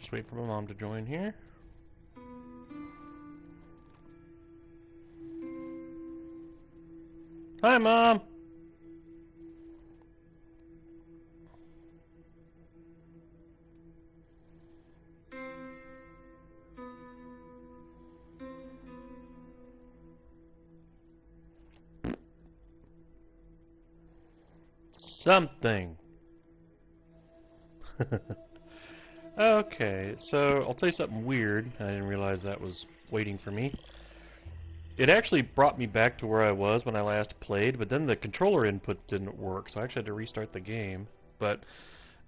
Just wait for my mom to join here. Hi, Mom! Something. Okay, so I'll tell you something weird. I didn't realize that was waiting for me. It actually brought me back to where I was when I last played, but then the controller input didn't work, so I actually had to restart the game. But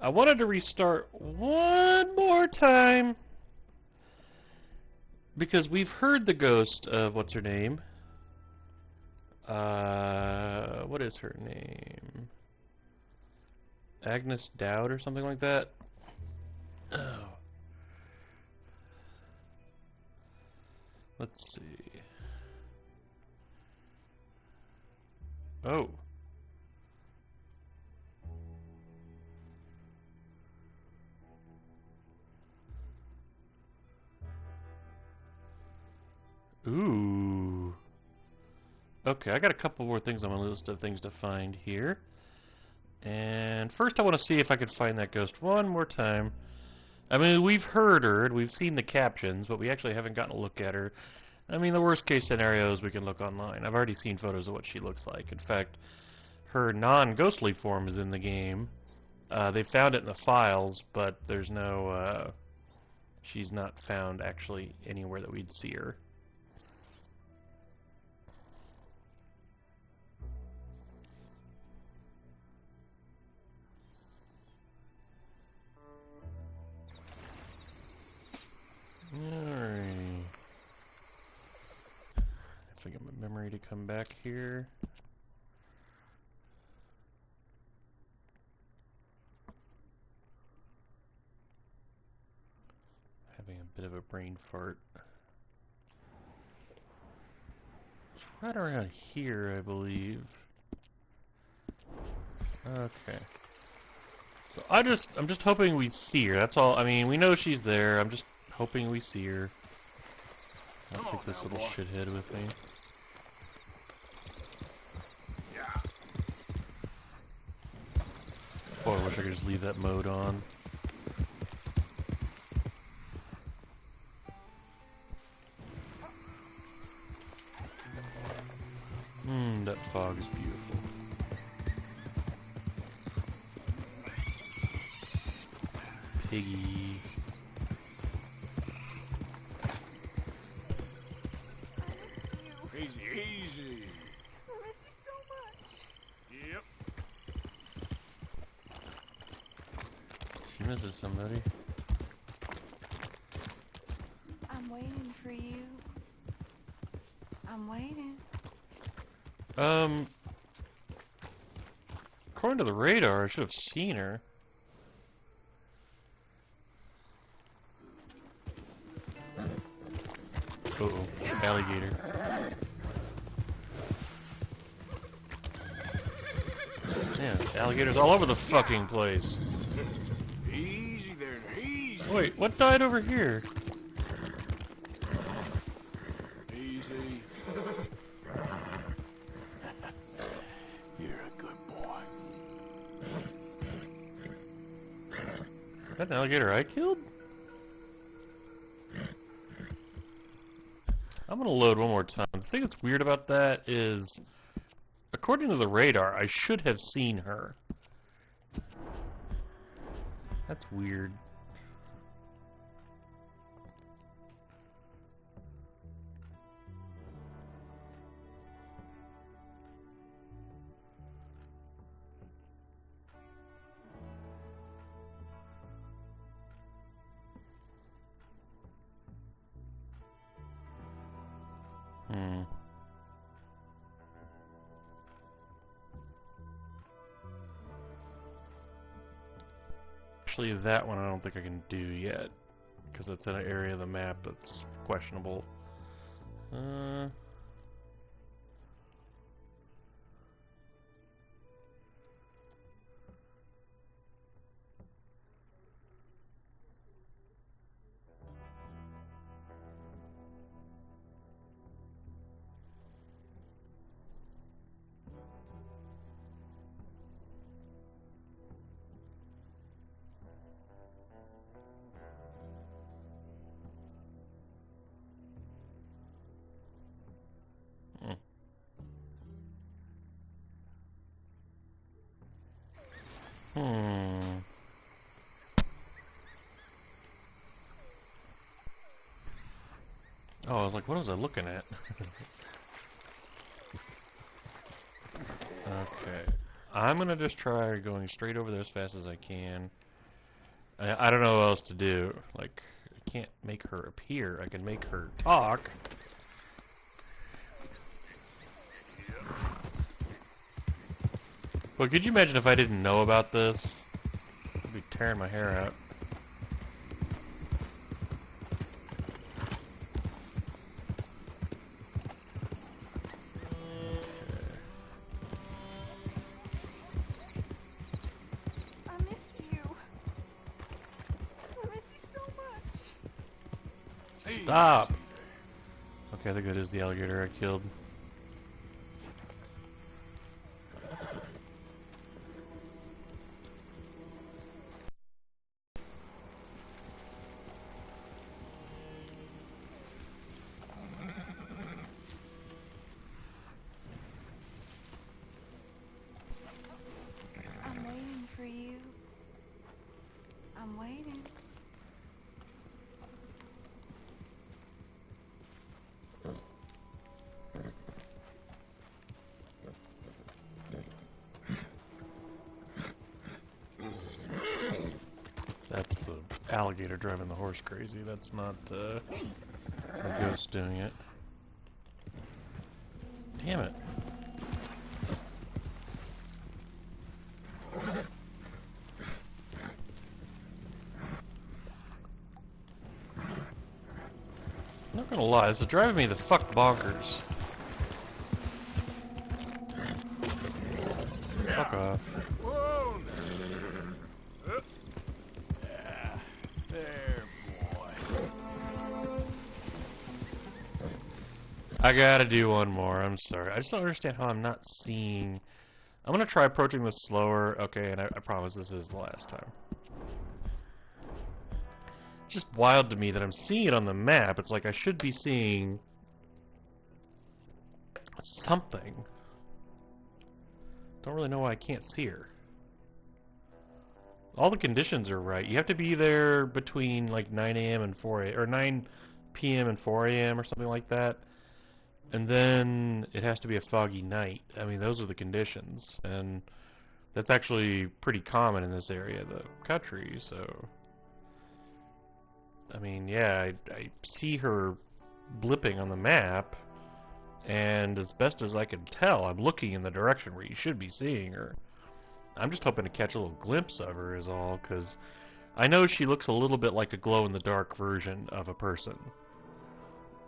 I wanted to restart one more time because we've heard the ghost of what's her name? What is her name? Agnes Dowd or something like that? Oh. Let's see. Oh. Ooh. Okay, I got a couple more things on my list of things to find here. And first I want to see if I can find that ghost one more time. I mean, we've heard her, and we've seen the captions, but we actually haven't gotten a look at her. I mean, the worst case scenario is we can look online. I've already seen photos of what she looks like. In fact, her non-ghostly form is in the game. They found it in the files, but there's no, she's not found actually anywhere that we'd see her. Alright. If I get my memory to come back here. Having a bit of a brain fart. It's right around here, I believe. Okay. So I'm just hoping we see her. That's all. I mean, we know she's there. I'm just hoping we see her. I'll take this little shithead with me. Oh, I wish I could just leave that mode on. That fog is beautiful. Piggy. Easy, easy. I miss you so much. Yep. She misses somebody. I'm waiting for you. I'm waiting. According to the radar, I should have seen her. Uh-oh, alligator. Yeah, alligators all over the fucking place. Easy there, easy. Wait, what died over here? Easy. You're a good boy. Is that an alligator I killed? I'm gonna load one more time. The thing that's weird about that is, according to the radar, I should have seen her. That's weird. Actually, that one I don't think I can do yet, because it's in an area of the map that's questionable. Hmm. Oh, I was like, what was I looking at? Okay. I'm gonna just try going straight over there as fast as I can. I don't know what else to do. Like, I can't make her appear. I can make her talk. But could you imagine if I didn't know about this? I'd be tearing my hair out. I miss you. I miss you so much. Stop! Easy there. Okay, I think that is the alligator I killed. I'm waiting for you. I'm waiting. That's the alligator driving the horse crazy. That's not the ghost doing it. Damn it. I'm not gonna lie, this is driving me the fuck bonkers. Fuck off. Whoa! Yeah, there, boy. I gotta do one more, I'm sorry. I just don't understand how I'm not seeing... I'm gonna try approaching this slower, okay, and I promise this is the last time. It's just wild to me that I'm seeing it on the map. It's like I should be seeing... something. Don't really know why I can't see her. All the conditions are right. You have to be there between like 9 a.m. and 4 a.m. or 9 p.m. and 4 a.m. or something like that. And then it has to be a foggy night. I mean, those are the conditions. And that's actually pretty common in this area of the country, so... I mean, yeah, I see her blipping on the map, and as best as I can tell, I'm looking in the direction where you should be seeing her. I'm just hoping to catch a little glimpse of her is all, because I know she looks a little bit like a glow-in-the-dark version of a person.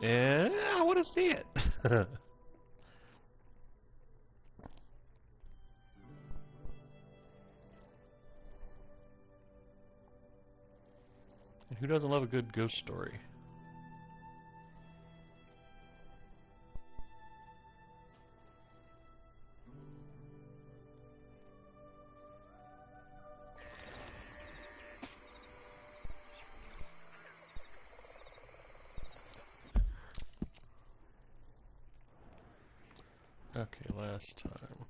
And I want to see it. Who doesn't love a good ghost story? Okay, last time.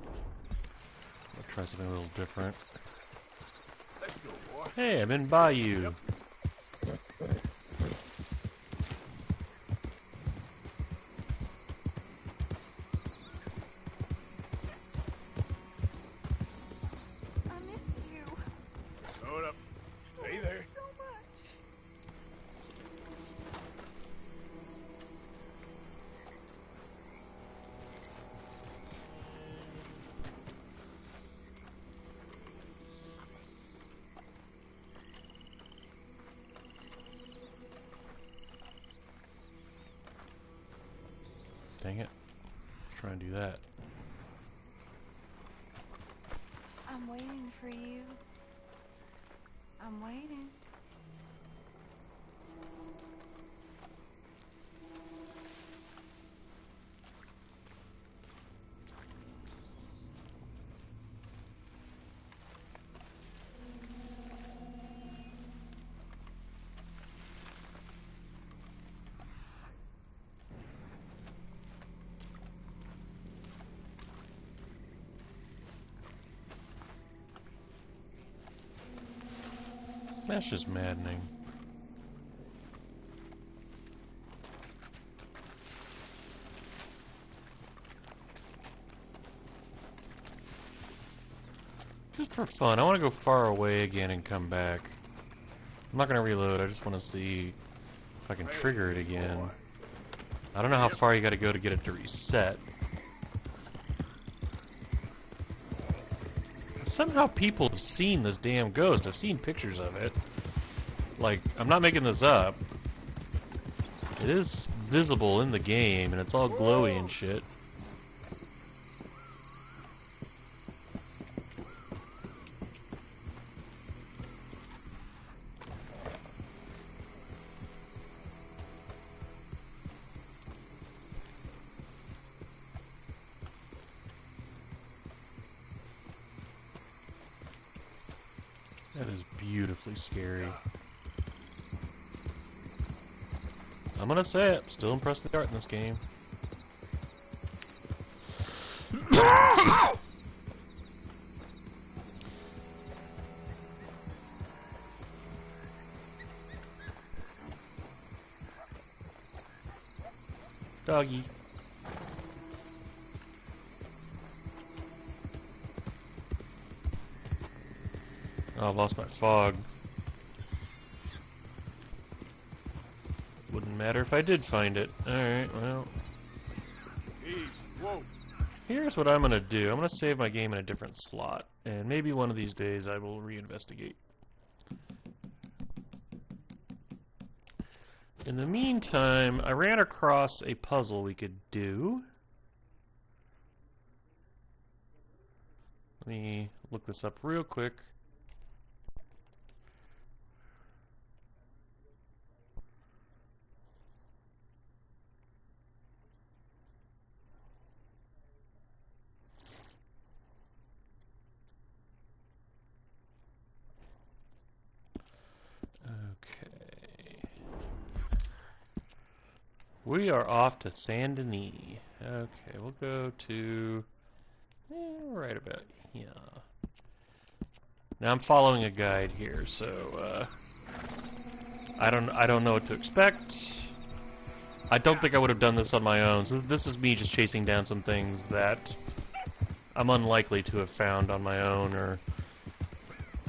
I'll try something a little different. Let's go, boy. Hey, I'm in Bayou. I miss you. Hold up. Stay there. So much. Dang it. Try and do that. I'm waiting for you. I'm waiting. That's just maddening. Just for fun, I want to go far away again and come back. I'm not going to reload, I just want to see if I can trigger it again. I don't know how far you got to go to get it to reset. Somehow people have seen this damn ghost. I've seen pictures of it. Like, I'm not making this up. It is visible in the game, and it's all glowy and shit. That is beautifully scary. I'm gonna say it, still impressed with the art in this game. Doggy. Oh, I've lost my fog. Wouldn't matter if I did find it. Alright, well. Easy. Whoa. Here's what I'm gonna do. I'm gonna save my game in a different slot. And maybe one of these days I will reinvestigate. In the meantime, I ran across a puzzle we could do. Let me look this up real quick. Okay. We are off to Saint Denis. Okay, we'll go to right about here. Now I'm following a guide here, so I don't know what to expect. I don't think I would have done this on my own. So this is me just chasing down some things that I'm unlikely to have found on my own, or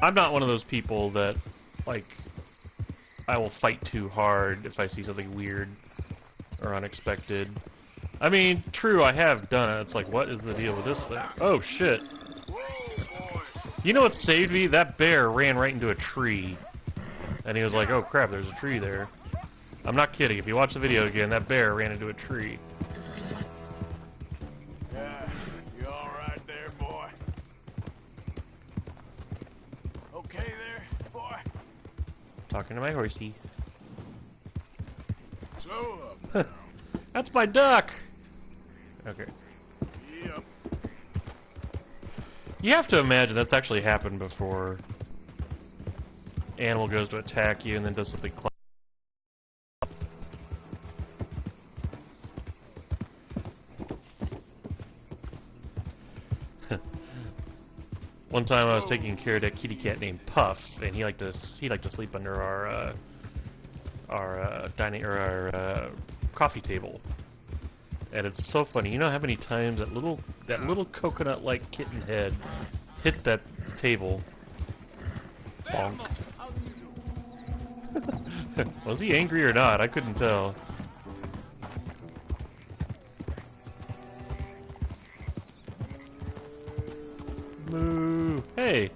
I'm not one of those people that like I will fight too hard if I see something weird or unexpected. I mean, true, I have done it. It's like, what is the deal with this thing? Oh, shit. Whoa, boys. You know what saved me? That bear ran right into a tree. And he was like, oh, crap, there's a tree there. I'm not kidding. If you watch the video again, that bear ran into a tree. Yeah, you all right there, boy? Okay there, boy? Talking to my horsey. So up now. That's my duck! Okay. Yep. You have to imagine that's actually happened before. Animal goes to attack you and then does something One time I was taking care of that kitty cat named Puff, and he liked to sleep under our dining or our coffee table. And it's so funny. You know how many times that little coconut-like kitten head hit that table? Bonk. Was he angry or not? I couldn't tell. Moo. Hey.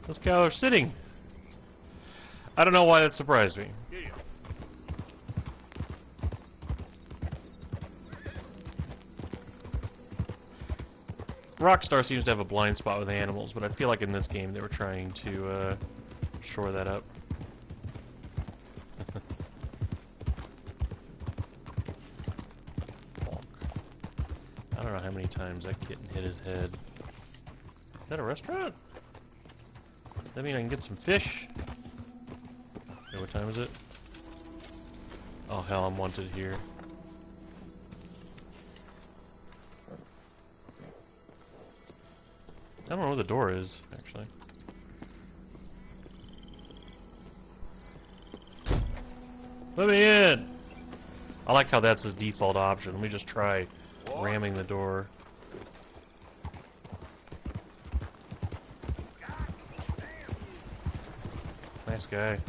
Those cows are sitting. I don't know why that surprised me. Yeah. Rockstar seems to have a blind spot with animals, but I feel like in this game they were trying to shore that up. I don't know how many times that kitten hit his head. Is that a restaurant? Does that mean I can get some fish? Okay, what time is it? Oh hell, I'm wanted here. I don't know where the door is, actually. Let me in! I like how that's his default option. Let me just try ramming the door. Nice guy.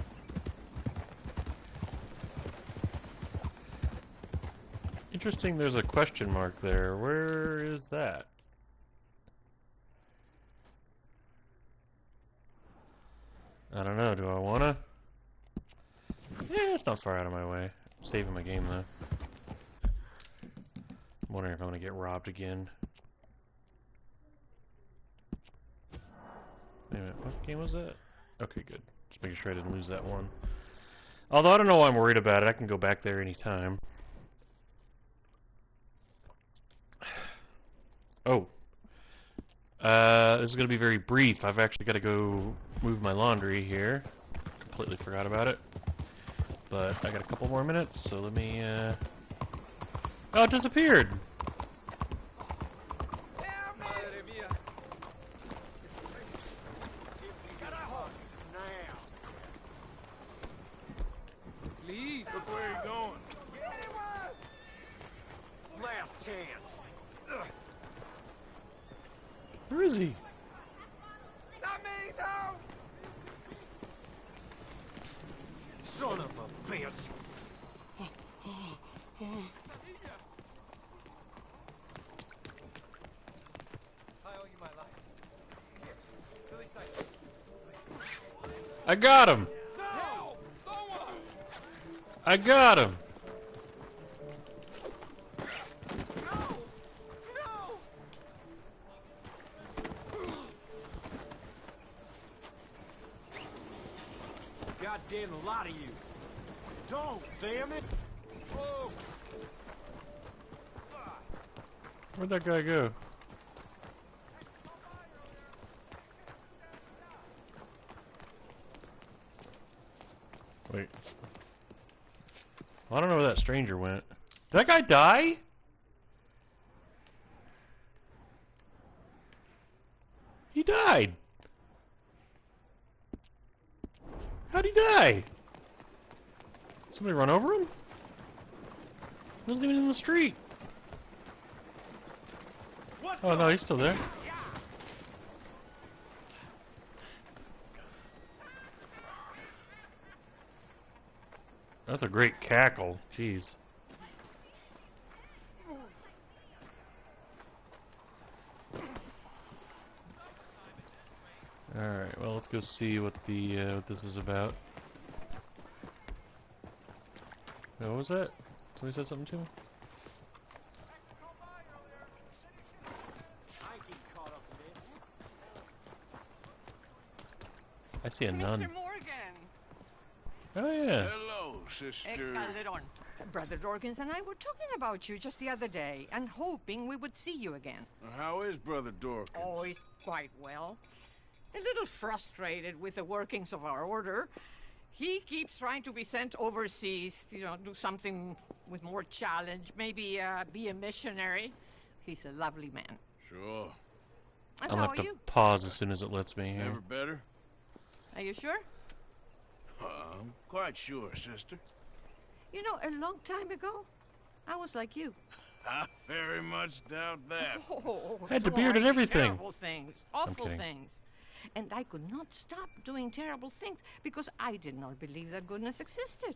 Interesting, there's a question mark there. Where is that? I don't know, do I wanna? Yeah, it's not far out of my way. I'm saving my game though. I'm wondering if I'm gonna get robbed again. Wait a minute, what game was that? Okay, good. Just making sure I didn't lose that one. Although I don't know why I'm worried about it. I can go back there anytime. Oh. This is going to be very brief. I've actually got to go move my laundry here. Completely forgot about it. But I got a couple more minutes, so let me, Oh, it disappeared! Please. Look where you're going. Last chance. Where is he? Not me, no! Son of a bitch! I owe you my life. Here, silly sight. I got him! No! Someone! I got him! No! Goddamn lot of you! Don't, damn it! Whoa! Where'd that guy go? Wait. I don't know where that stranger went. Did that guy die? He died. How'd he die? Somebody run over him? He wasn't even in the street. What Oh no, he's still there. That's a great cackle. Jeez. Alright, well let's go see what the what this is about. Oh, what was that? Somebody said something to me? I see a nun. Mr. Morgan. Oh yeah. Hello, sister. Calderon. Brother Dorkins and I were talking about you just the other day and hoping we would see you again. How is Brother Dorkins? Oh, he's quite well. A little frustrated with the workings of our order. He keeps trying to be sent overseas, you know, do something with more challenge, maybe be a missionary. He's a lovely man. Sure. And I'll how have are to you? pause as soon as it lets me here. Never better? Are you sure? I'm quite sure, sister. You know, a long time ago, I was like you. I very much doubt that. Oh, Had the so beard I and did everything. Terrible things, awful kidding. things. And I could not stop doing terrible things because I did not believe that goodness existed.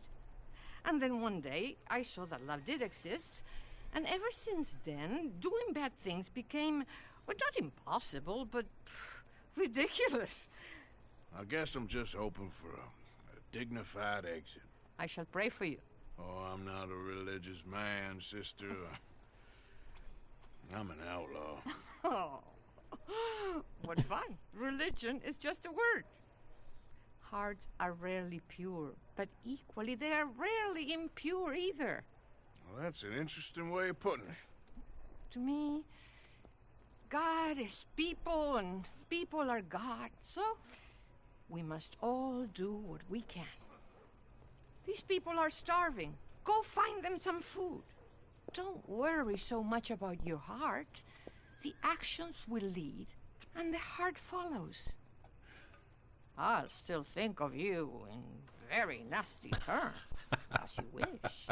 And then one day, I saw that love did exist. And ever since then, doing bad things became, well, not impossible, but ridiculous. I guess I'm just hoping for a dignified exit. I shall pray for you. Oh, I'm not a religious man, sister. I'm an outlaw. Oh, what fun. Religion is just a word. Hearts are rarely pure, but equally they are rarely impure either. Well, that's an interesting way of putting it. To me, God is people and people are God. So we must all do what we can. These people are starving. Go find them some food. Don't worry so much about your heart. The actions will lead, and the heart follows. I'll still think of you in very nasty terms, as you wish.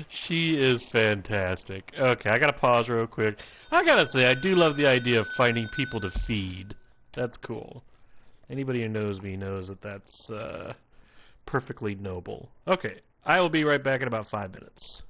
She is fantastic. Okay, I gotta pause real quick. I gotta say, I do love the idea of finding people to feed. That's cool. Anybody who knows me knows that that's perfectly noble. Okay, I will be right back in about 5 minutes.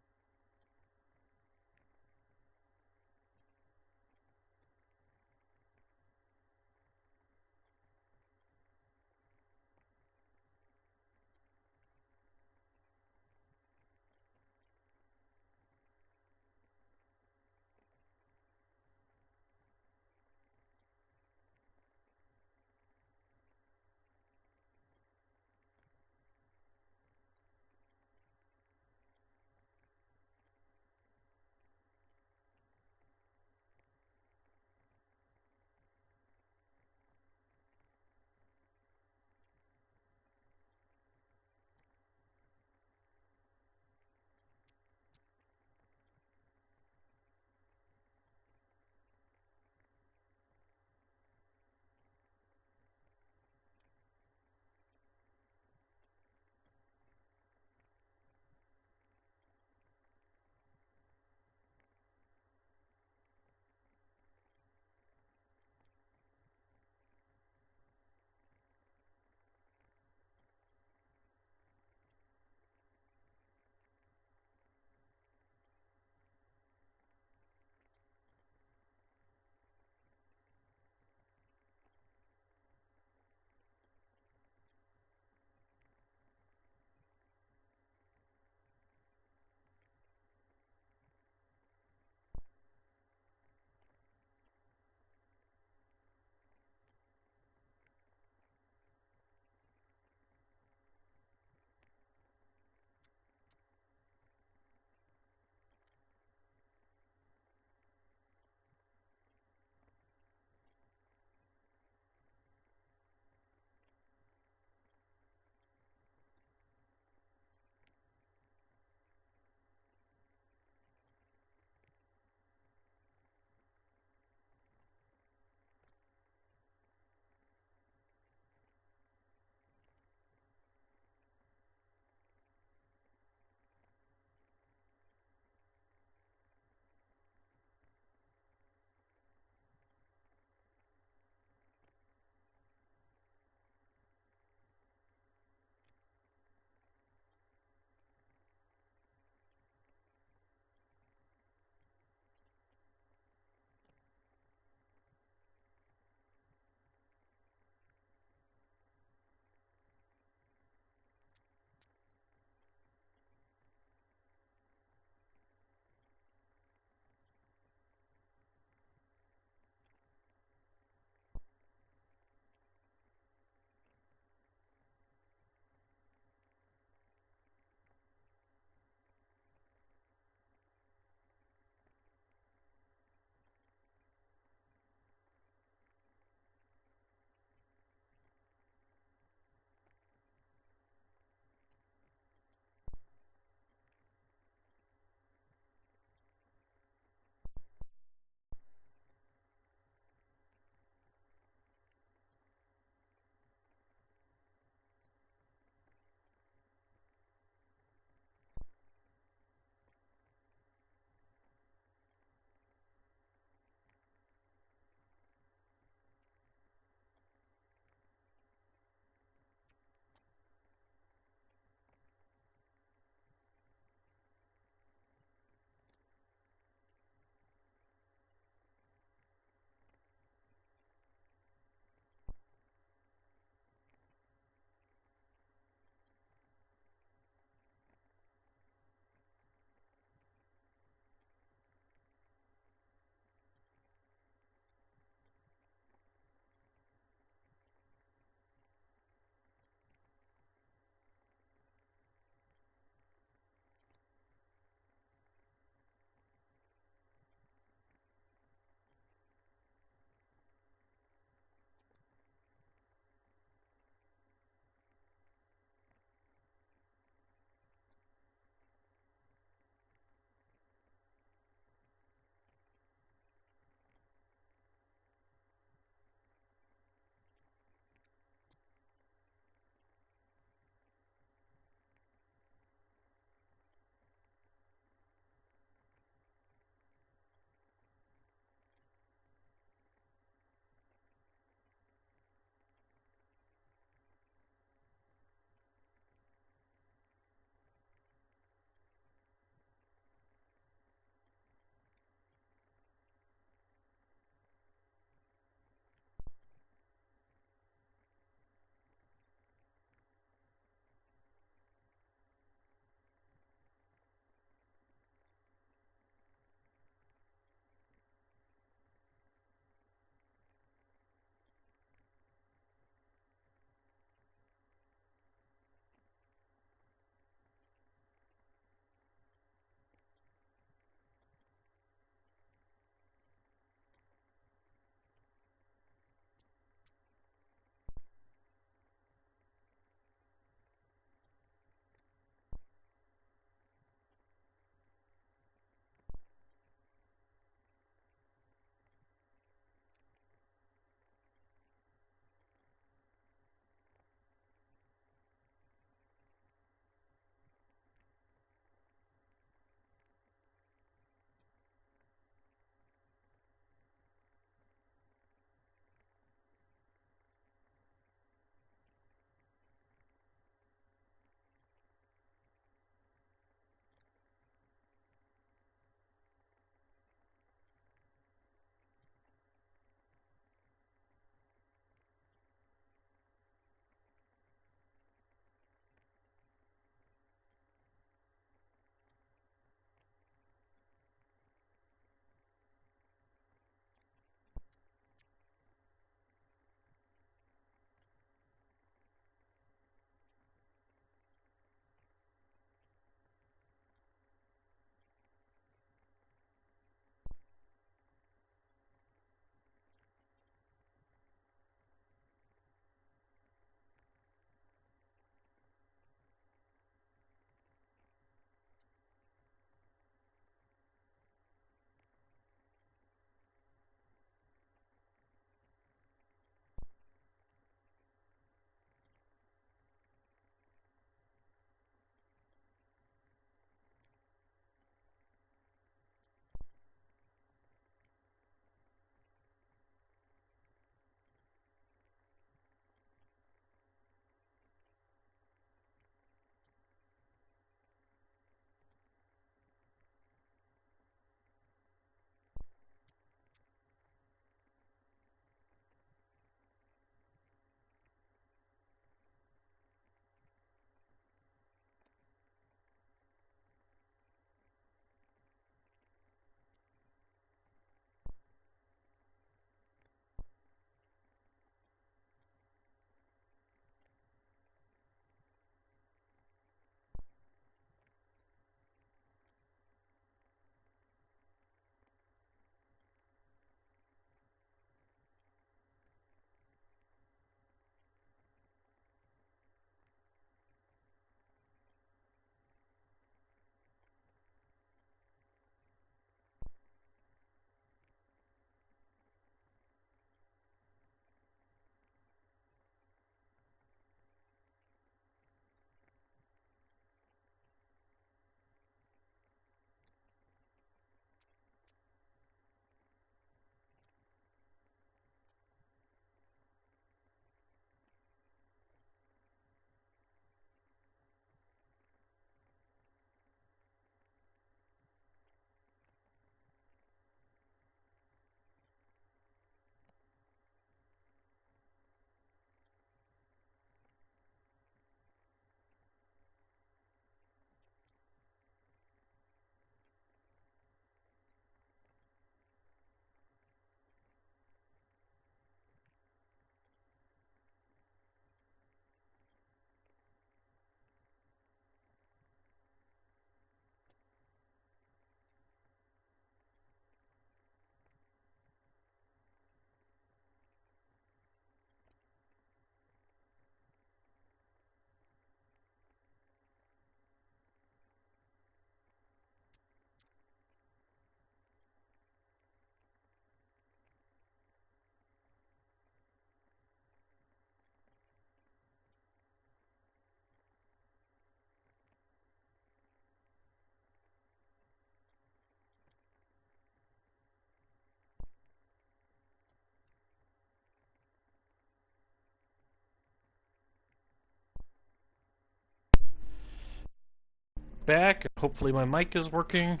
back. Hopefully my mic is working.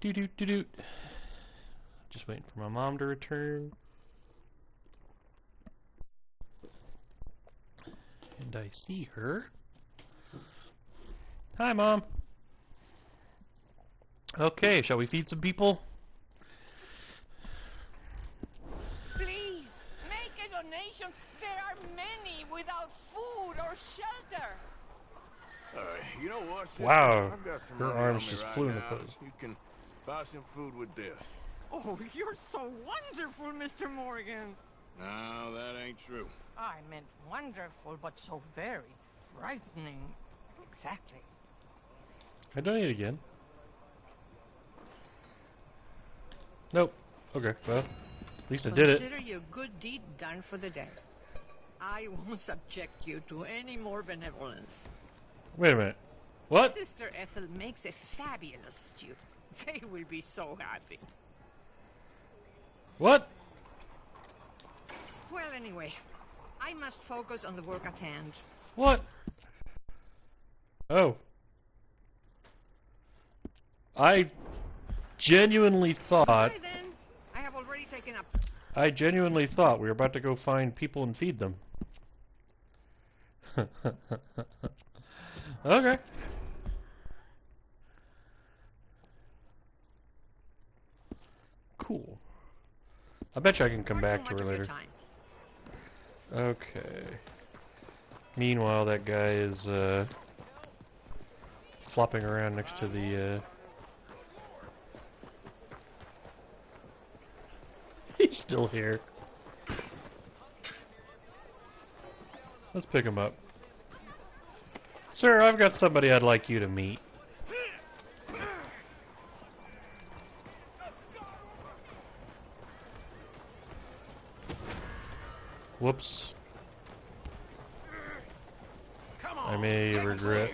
Doo-doo-doo-doo. Just waiting for my mom to return. And I see her. Hi, Mom. Okay, shall we feed some people? Please, make a donation. There are many without food or shelter. You know what, sister? Wow, I've got some her money arms on me just right flew into now. place. You can buy some food with this. Oh, you're so wonderful, Mr. Morgan. No, that ain't true. I meant wonderful, but so very frightening. Exactly. I donate again. Nope. Okay, well, at least I did it. Consider your good deed done for the day. I won't subject you to any more benevolence. Wait a minute. What? Sister Ethel makes a fabulous stew. They will be so happy. What? Well, anyway, I must focus on the work at hand. What? Oh. I genuinely thought... Okay, then. I have already taken up. I genuinely thought we were about to go find people and feed them. Okay. Cool. I bet you I can come back to her later. Okay. Meanwhile, that guy is flopping around next to the He's still here. Let's pick him up. Sir, I've got somebody I'd like you to meet. Whoops. I may regret.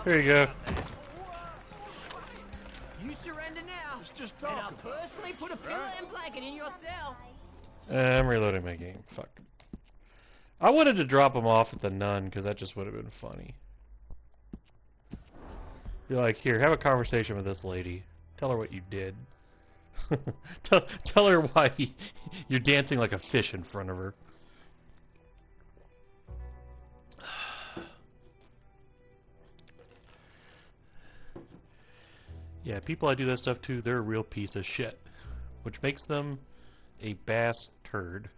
Here you go. You surrender now, Just and talk I'll personally put a pillow and blanket in your cell. I'm reloading my game. Fuck. I wanted to drop him off at the Nun because that just would have been funny. Be like, here, have a conversation with this lady. Tell her what you did. tell her why you're dancing like a fish in front of her. Yeah, people I do that stuff to, they're a real piece of shit. Which makes them a bass turd.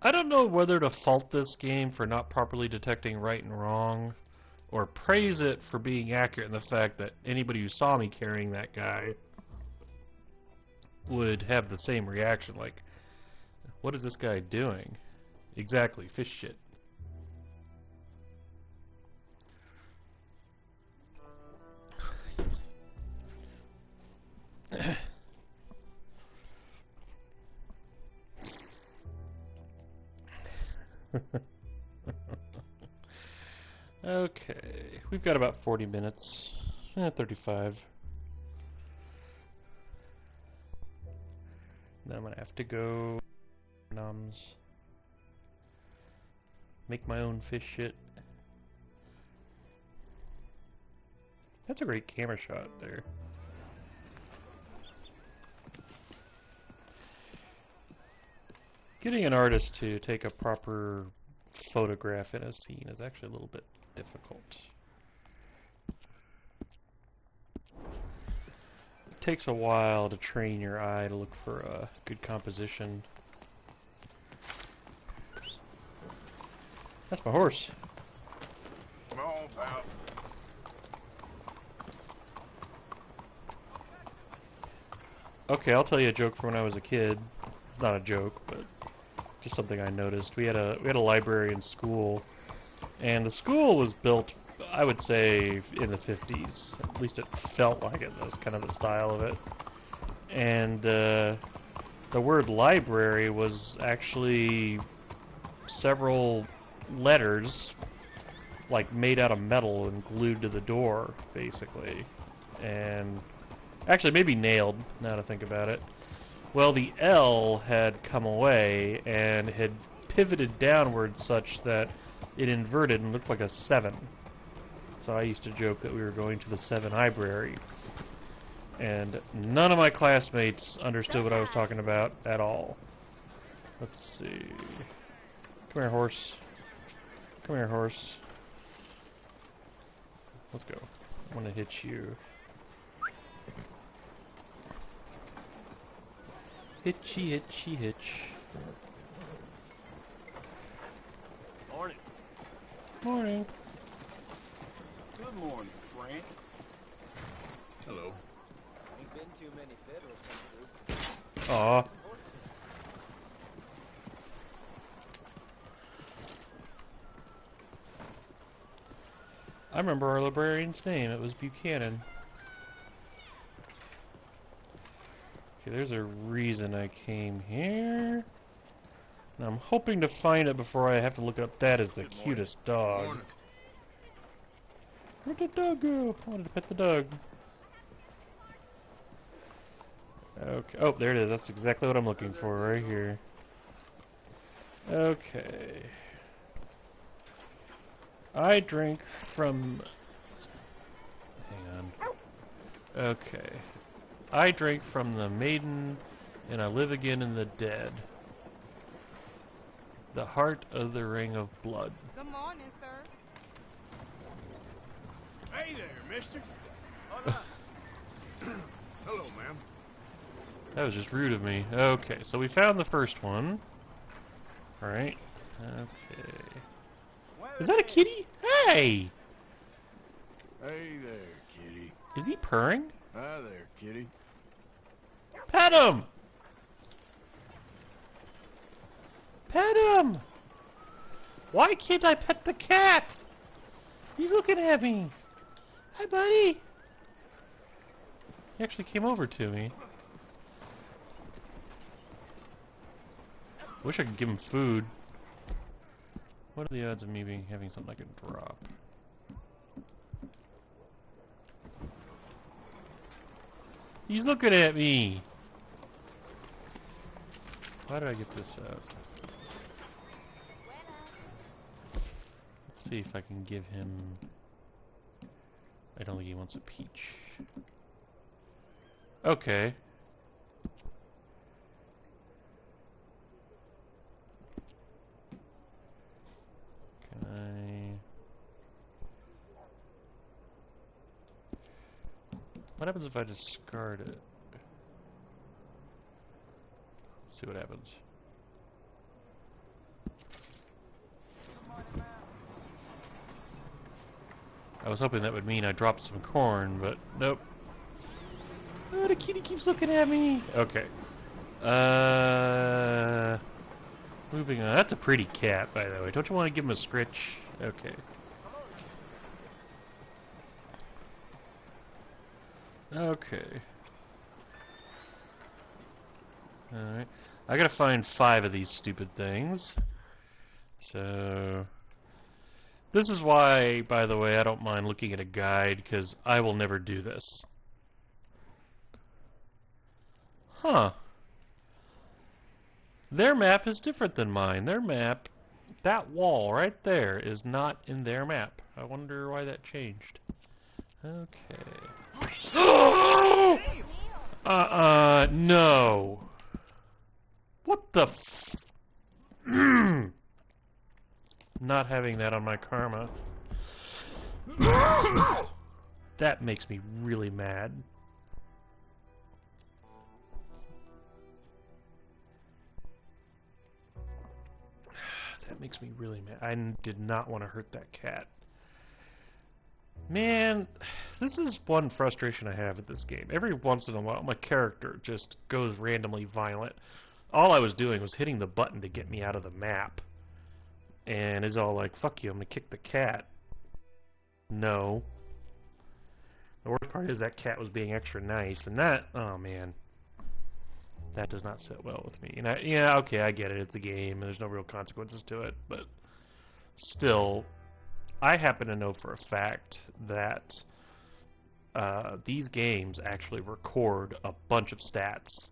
I don't know whether to fault this game for not properly detecting right and wrong, or praise it for being accurate in the fact that anybody who saw me carrying that guy would have the same reaction, like, what is this guy doing? Exactly, fish shit. Okay, we've got about 40 minutes. 35. Then I'm gonna have to go make my own fish shit. That's a great camera shot there. Getting an artist to take a proper photograph in a scene is actually a little bit difficult. It takes a while to train your eye to look for a good composition. That's my horse. Come on, pal. Okay, I'll tell you a joke from when I was a kid. It's not a joke, but just something I noticed. We had a library in school, and the school was built, I would say, in the 50s. At least it felt like it. That was kind of the style of it. And the word library was actually several letters like made out of metal and glued to the door, basically. And actually, maybe nailed, now to think about it. Well, the L had come away and had pivoted downward such that it inverted and looked like a 7. So I used to joke that we were going to the 7 library. And none of my classmates understood what I was talking about at all. Let's see. Come here, horse. Come here, horse. Let's go. I want to hit you. Hitchy, hitchy, hitch. Morning. Morning. Good morning, Frank. Hello. Ain't been too many federals come through. Aw. I remember our librarian's name. It was Buchanan. Okay, there's a reason I came here. And I'm hoping to find it before I have to look up that as the cutest dog. Morning. Where'd the dog go? I wanted to pet the dog. Okay. Oh, there it is. That's exactly what I'm looking for right here. Okay. I drink from... Hang on. Okay. I drink from the maiden, and I live again in the dead. The heart of the ring of blood. Good morning, sir. Hey there, mister. Hello, ma'am. That was just rude of me. Okay, so we found the first one. Alright. Okay. Is that a kitty? Hey! Hey there, kitty. Is he purring? Hi there, kitty. Pet him! Pet him! Why can't I pet the cat? He's looking at me. Hi, buddy. He actually came over to me. Wish I could give him food. What are the odds of me having something I can drop? He's looking at me. Why did I get this out? Let's see if I can give him... I don't think he wants a peach. Okay. Can I... What happens if I discard it? Let's see what happens. I was hoping that would mean I dropped some corn, but nope. Oh, the kitty keeps looking at me. Okay. Moving on. That's a pretty cat, by the way. Don't you want to give him a scritch? Okay. Okay. Alright. I gotta find 5 of these stupid things. So... This is why, by the way, I don't mind looking at a guide, because I will never do this. Huh. Their map is different than mine. Their map, that wall right there, is not in their map. I wonder why that changed. Okay. No. What the f... Not having that on my karma. That makes me really mad. That makes me really mad. I did not want to hurt that cat. Man, this is one frustration I have with this game. Every once in a while, my character just goes randomly violent. All I was doing was hitting the button to get me out of the map. And is all like, fuck you, I'm gonna kick the cat. No. The worst part is that cat was being extra nice, and that, oh man. That does not sit well with me. And yeah, okay, I get it, it's a game, and there's no real consequences to it, but still, I happen to know for a fact that these games actually record a bunch of stats.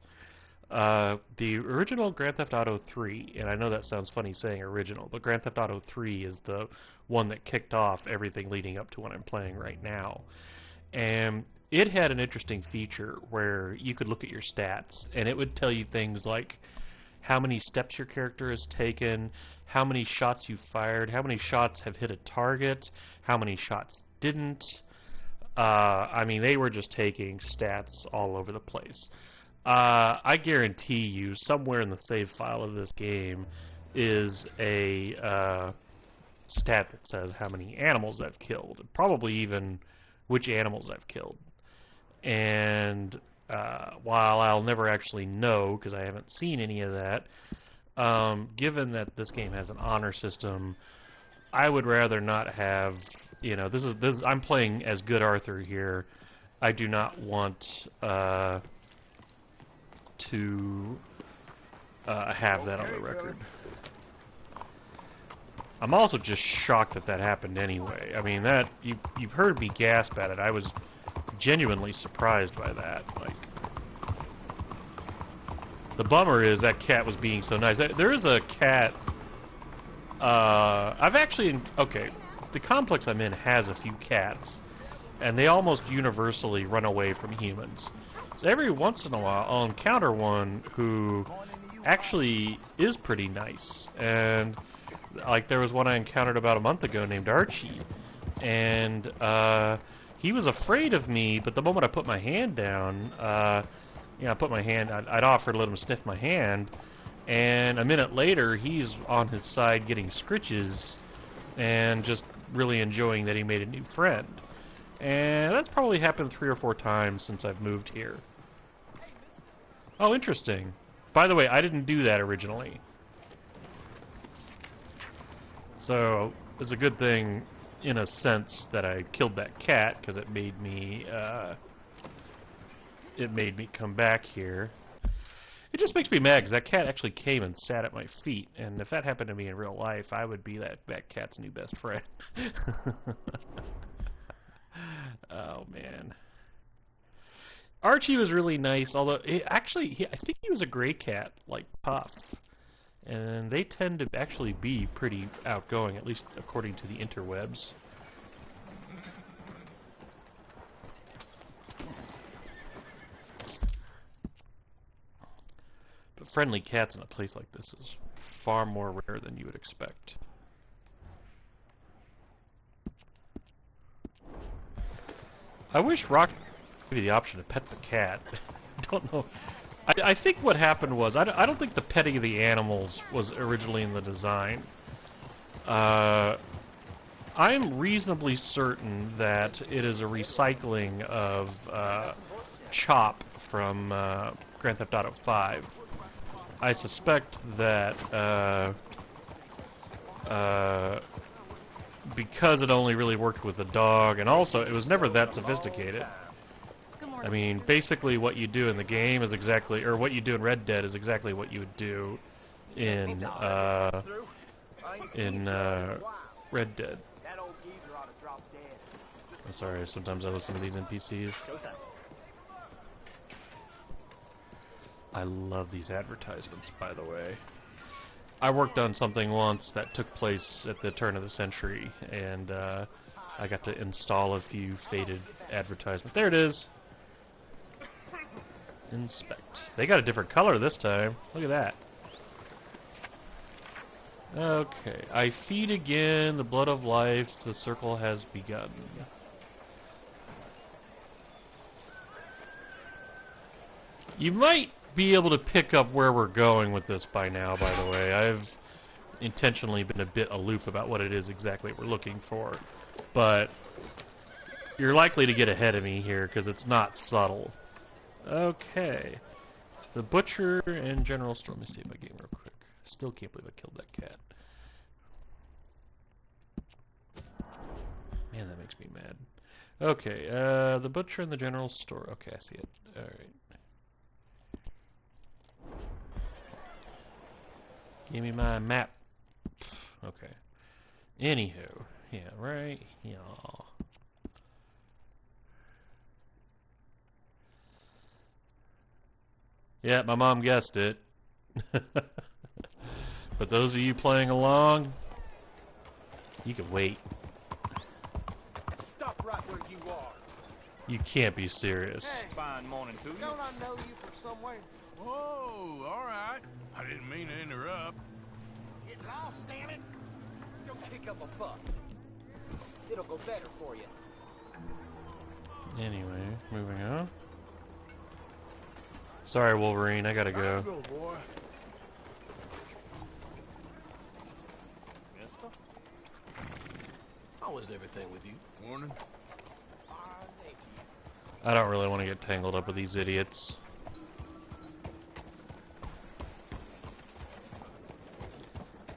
The original Grand Theft Auto 3, and I know that sounds funny saying original, but Grand Theft Auto 3 is the one that kicked off everything leading up to what I'm playing right now. And it had an interesting feature where you could look at your stats, and it would tell you things like how many steps your character has taken, how many shots you fired, how many shots have hit a target, how many shots didn't. I mean, they were just taking stats all over the place. I guarantee you, somewhere in the save file of this game is a stat that says how many animals I've killed, and probably even which animals I've killed. And while I'll never actually know, because I haven't seen any of that, given that this game has an honor system, I would rather not have, you know, this I'm playing as good Arthur here. I do not want to have that on the record. I'm also just shocked that that happened anyway. I mean, that you've heard me gasp at it. I was genuinely surprised by that. Like, the bummer is that cat was being so nice. There is a cat. I've actually okay. The complex I'm in has a few cats, and they almost universally run away from humans. So every once in a while, I'll encounter one who actually is pretty nice. And like there was one I encountered about a month ago named Archie, and he was afraid of me. But the moment I put my hand down, you know, I put my hand. I'd offer to let him sniff my hand, and a minute later, he's on his side getting scritches, and just really enjoying that he made a new friend. And that's probably happened 3 or 4 times since I've moved here. Oh, interesting. By the way, I didn't do that originally. So, it's a good thing, in a sense, that I killed that cat, because it made me come back here. It just makes me mad, because that cat actually came and sat at my feet, and if that happened to me in real life, I would be that cat's new best friend. Oh, man. Archie was really nice, although, I think he was a gray cat, like Puff. And they tend to actually be pretty outgoing, at least according to the interwebs. But friendly cats in a place like this is far more rare than you would expect. I wish Rock gave you the option to pet the cat. I don't know. I think what happened was, I don't think the petting of the animals was originally in the design. I'm reasonably certain that it is a recycling of Chop from Grand Theft Auto 5. I suspect that because it only really worked with the dog, and also it was never that sophisticated. I mean, basically what you do in the game is exactly, or what you do in Red Dead is exactly what you would do in Red Dead. I'm sorry, sometimes I listen to these NPCs. I love these advertisements, by the way. I worked on something once that took place at the turn of the century, and I got to install a few faded advertisements. There it is! Inspect. They got a different color this time. Look at that. Okay. I feed again. The blood of life. The circle has begun. You might be able to pick up where we're going with this by now, by the way. I've intentionally been a bit aloof about what it is exactly we're looking for. But you're likely to get ahead of me here because it's not subtle. Okay. The butcher and general store. Let me save my game real quick. Still can't believe I killed that cat. Man, that makes me mad. Okay, the butcher and the general store. Okay, I see it. Alright. Give me my map. Okay. Anywho, Yeah, right here. Yeah, my mom guessed it. But those of you playing along, you can wait. Stop right where you are. You can't be serious. Hey, fine morning to you. Don't I know you from somewhere? Whoa, all right. I didn't mean to interrupt. Get lost, damn it! Don't kick up a fuss. It'll go better for you. Anyway, moving on. Sorry, Wolverine, I gotta go. Go, boy. Mister? How is everything with you? Morning. I don't really want to get tangled up with these idiots.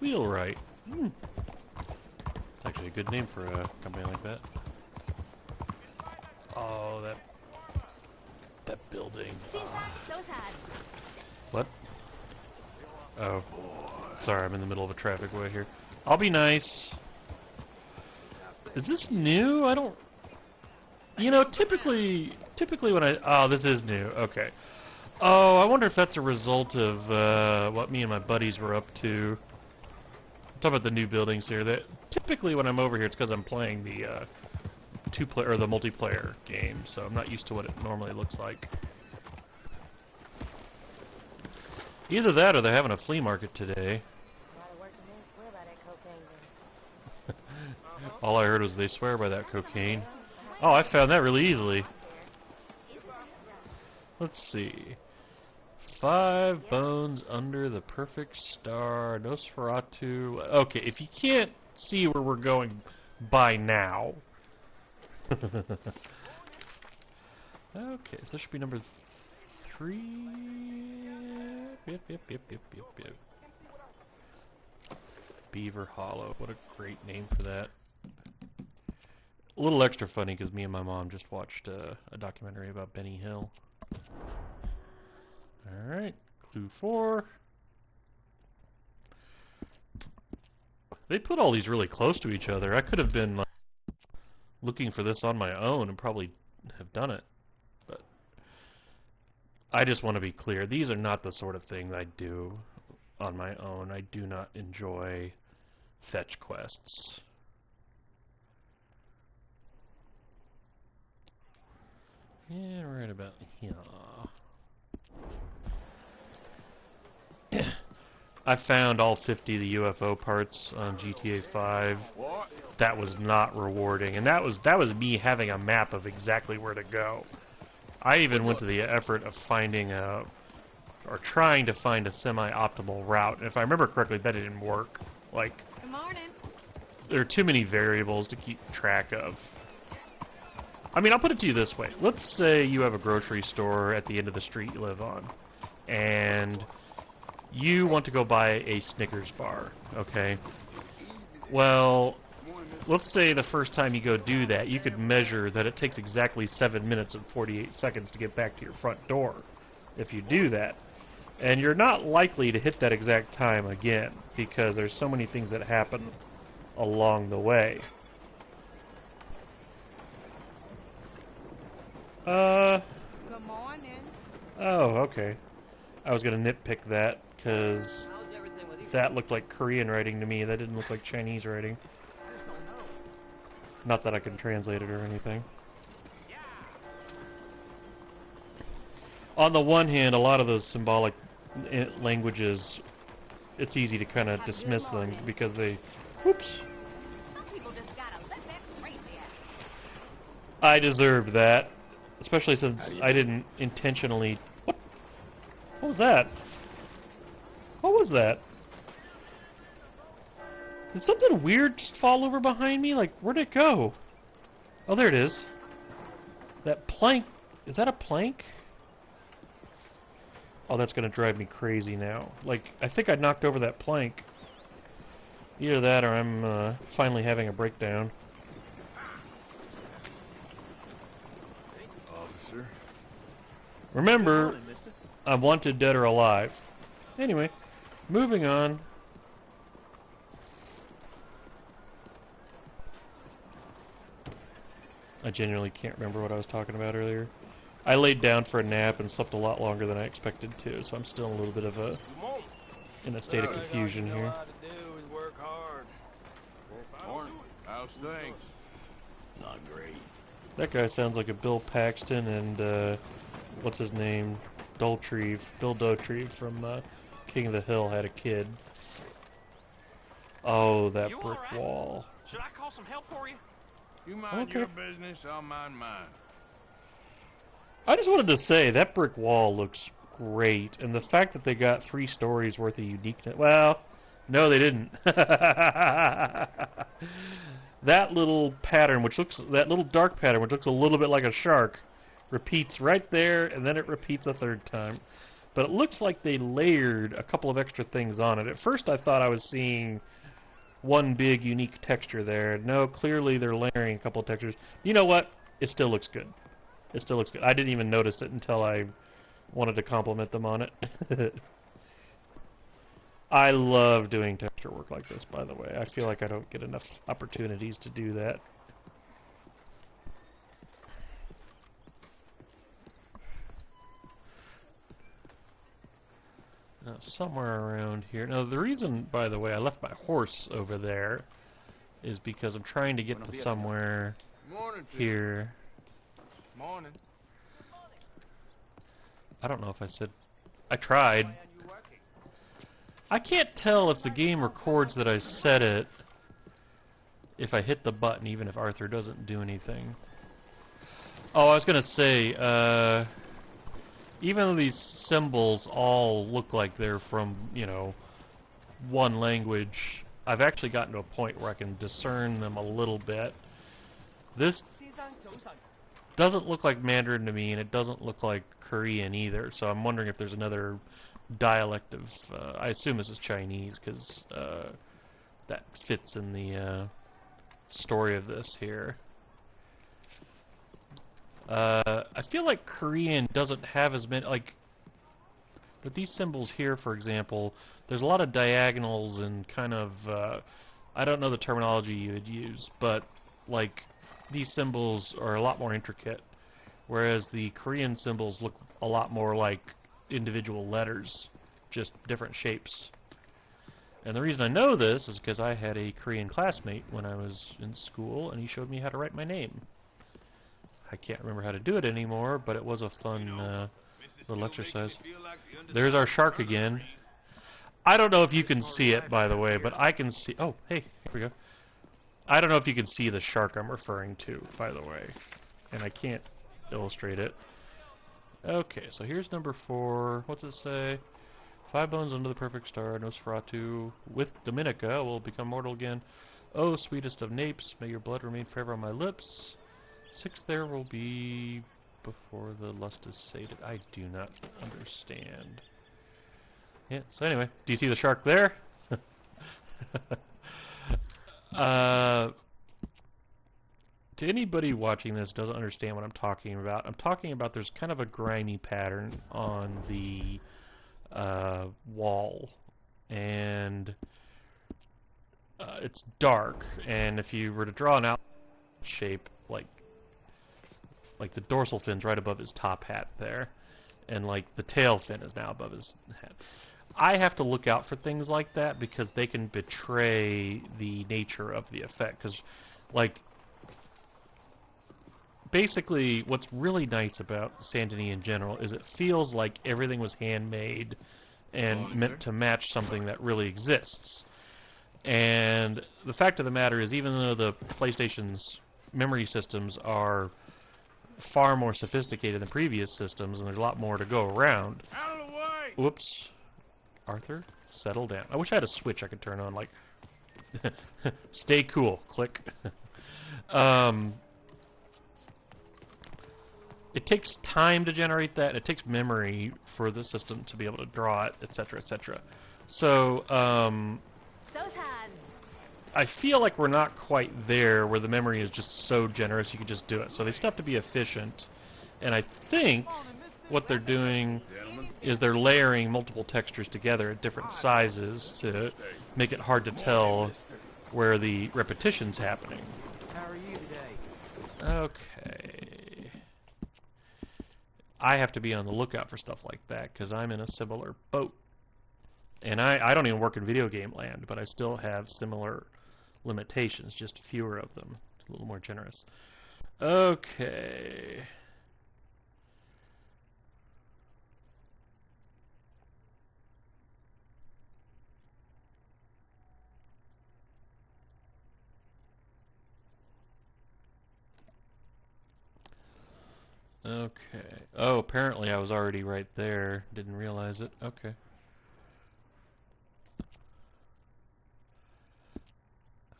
Wheelwright. It's actually a good name for a company like that. Oh, that building. What? Oh. Sorry, I'm in the middle of a traffic way here. I'll be nice. Is this new? I don't... You know, typically when oh, this is new. Okay. Oh, I wonder if that's a result of what me and my buddies were up to. I'm talking about the new buildings here. That typically when I'm over here, it's because I'm playing the two-player or the multiplayer game, so I'm not used to what it normally looks like. Either that, or they're having a flea market today. All I heard was they swear by that cocaine. Oh, I found that really easily. Let's see. 5 bones under the perfect star. Nosferatu. Okay, if you can't see where we're going by now. Okay, so this should be number 3. Yep. Beaver Hollow. What a great name for that. A little extra funny because me and my mom just watched a documentary about Benny Hill. Alright, clue 4. They put all these really close to each other. I could have been like, looking for this on my own and probably have done it. But I just want to be clear. These are not the sort of thing I do on my own. I do not enjoy fetch quests. Yeah, right about here. I found all 50 of the UFO parts on GTA 5. What? That was not rewarding, and that was me having a map of exactly where to go. I even went to the effort of finding or trying to find a semi-optimal route. And if I remember correctly, that didn't work. Like, Good morning. there are too many variables to keep track of. I mean, I'll put it to you this way. Let's say you have a grocery store at the end of the street you live on, and you want to go buy a Snickers bar, okay? Well, let's say the first time you go do that, you could measure that it takes exactly 7 minutes and 48 seconds to get back to your front door if you do that. And you're not likely to hit that exact time again because there's so many things that happen along the way. Good morning. Oh, okay. I was gonna nitpick that because How's everything with you? that looked like Korean writing to me. That didn't look like Chinese writing. Just don't know. Not that I can translate it or anything. On the one hand, a lot of those symbolic languages, it's easy to kind of dismiss them because they... Whoops. Some people just gotta let that crazy out. I deserved that. Especially since I didn't intentionally... What? What was that? What was that? Did something weird just fall over behind me? Like, where'd it go? Oh, there it is. That plank... Is that a plank? Oh, that's gonna drive me crazy now. Like, I think I knocked over that plank. Either that or I'm finally having a breakdown. Officer. Remember, Good morning, mister. I'm wanted dead or alive. Anyway, moving on. I genuinely can't remember what I was talking about earlier. I laid down for a nap and slept a lot longer than I expected to, so I'm still in a little bit of in a state of confusion here. How's things? Not great. That guy sounds like a Bill Paxton and what's his name? Bill Dotrieve from King of the Hill had a kid. Oh, that brick wall. Should I call some help for you? You mind your business, I'll mind mine. I just wanted to say, that brick wall looks great, and the fact that they got 3 stories worth of uniqueness... Well, no they didn't. That little pattern, that little dark pattern, which looks a little bit like a shark, repeats right there, and then it repeats a 3rd time. But it looks like they layered a couple of extra things on it. At first I thought I was seeing one big unique texture there. No, clearly they're layering a couple of textures. You know what? It still looks good. It still looks good. I didn't even notice it until I wanted to compliment them on it. I love doing texture work like this, by the way. I feel like I don't get enough opportunities to do that. Now, somewhere around here. Now, the reason, by the way, I left my horse over there is because I'm trying to get to somewhere here. Morning. I don't know if I said... I tried. I can't tell if the game records that I said it if I hit the button, even if Arthur doesn't do anything. Oh, I was going to say, even though these symbols all look like they're from, you know, one language, I've actually gotten to a point where I can discern them a little bit. This doesn't look like Mandarin to me, and it doesn't look like Korean either, so I'm wondering if there's another dialect of, I assume this is Chinese, because that fits in the story of this here. I feel like Korean doesn't have as many, like, with these symbols here, for example, there's a lot of diagonals and kind of, I don't know the terminology you would use, but, like, these symbols are a lot more intricate, whereas the Korean symbols look a lot more like individual letters, just different shapes. And the reason I know this is because I had a Korean classmate when I was in school, and he showed me how to write my name. I can't remember how to do it anymore, but it was a fun little exercise. There's our shark again. I don't know if you can see it, by the way, but I can see... Oh, hey, here we go. I don't know if you can see the shark I'm referring to, by the way. And I can't illustrate it. Okay, so here's number 4. What's it say? 5 bones under the perfect star, Nosferatu. With Dominica will become mortal again. Oh, sweetest of napes, may your blood remain forever on my lips. 6 there will be before the lust is sated. I do not understand. Yeah, so anyway, do you see the shark there? To anybody watching this doesn't understand what I'm talking about there's kind of a grimy pattern on the wall, and it's dark, and if you were to draw an outline shape, like the dorsal fin's right above his top hat there, and like the tail fin is now above his head. I have to look out for things like that because they can betray the nature of the effect. Because, like, basically, what's really nice about Saint-Denis in general is it feels like everything was handmade and meant to match something that really exists. And the fact of the matter is, even though the PlayStation's memory systems are far more sophisticated than previous systems, and there's a lot more to go around. Out of the way! Whoops. Arthur, settle down. I wish I had a switch I could turn on, like, stay cool, click. It takes time to generate that, and it takes memory for the system to be able to draw it, etc., etc. So, I feel like we're not quite there where the memory is just so generous you can just do it. So they still have to be efficient, and I think what they're doing is they're layering multiple textures together at different sizes to make it hard to tell where the repetition's happening. How are you today? Okay. I have to be on the lookout for stuff like that because I'm in a similar boat. And I don't even work in video game land, but I still have similar limitations, just fewer of them. A little more generous. Okay. Okay. Oh, apparently I was already right there. Didn't realize it. Okay.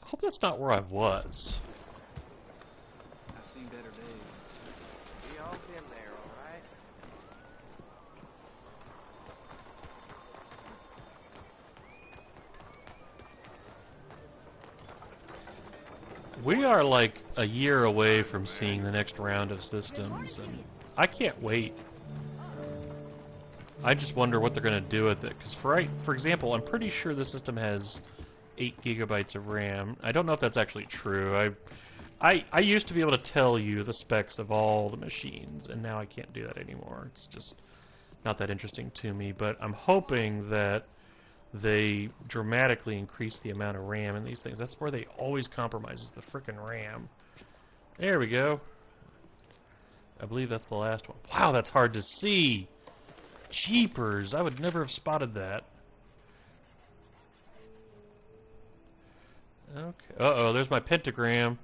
I hope that's not where I was. I've seen better days. We all been there, all right? We are like a year away from seeing the next round of systems, and I can't wait. I just wonder what they're going to do with it. Because for example, I'm pretty sure the system has 8 gigabytes of RAM. I don't know if that's actually true. I used to be able to tell you the specs of all the machines, and now I can't do that anymore. It's just not that interesting to me. But I'm hoping that they dramatically increase the amount of RAM in these things. That's where they always compromise, is the frickin' RAM. There we go. I believe that's the last one. Wow, that's hard to see. Jeepers, I would never have spotted that. Okay. Uh-oh, there's my pentagram.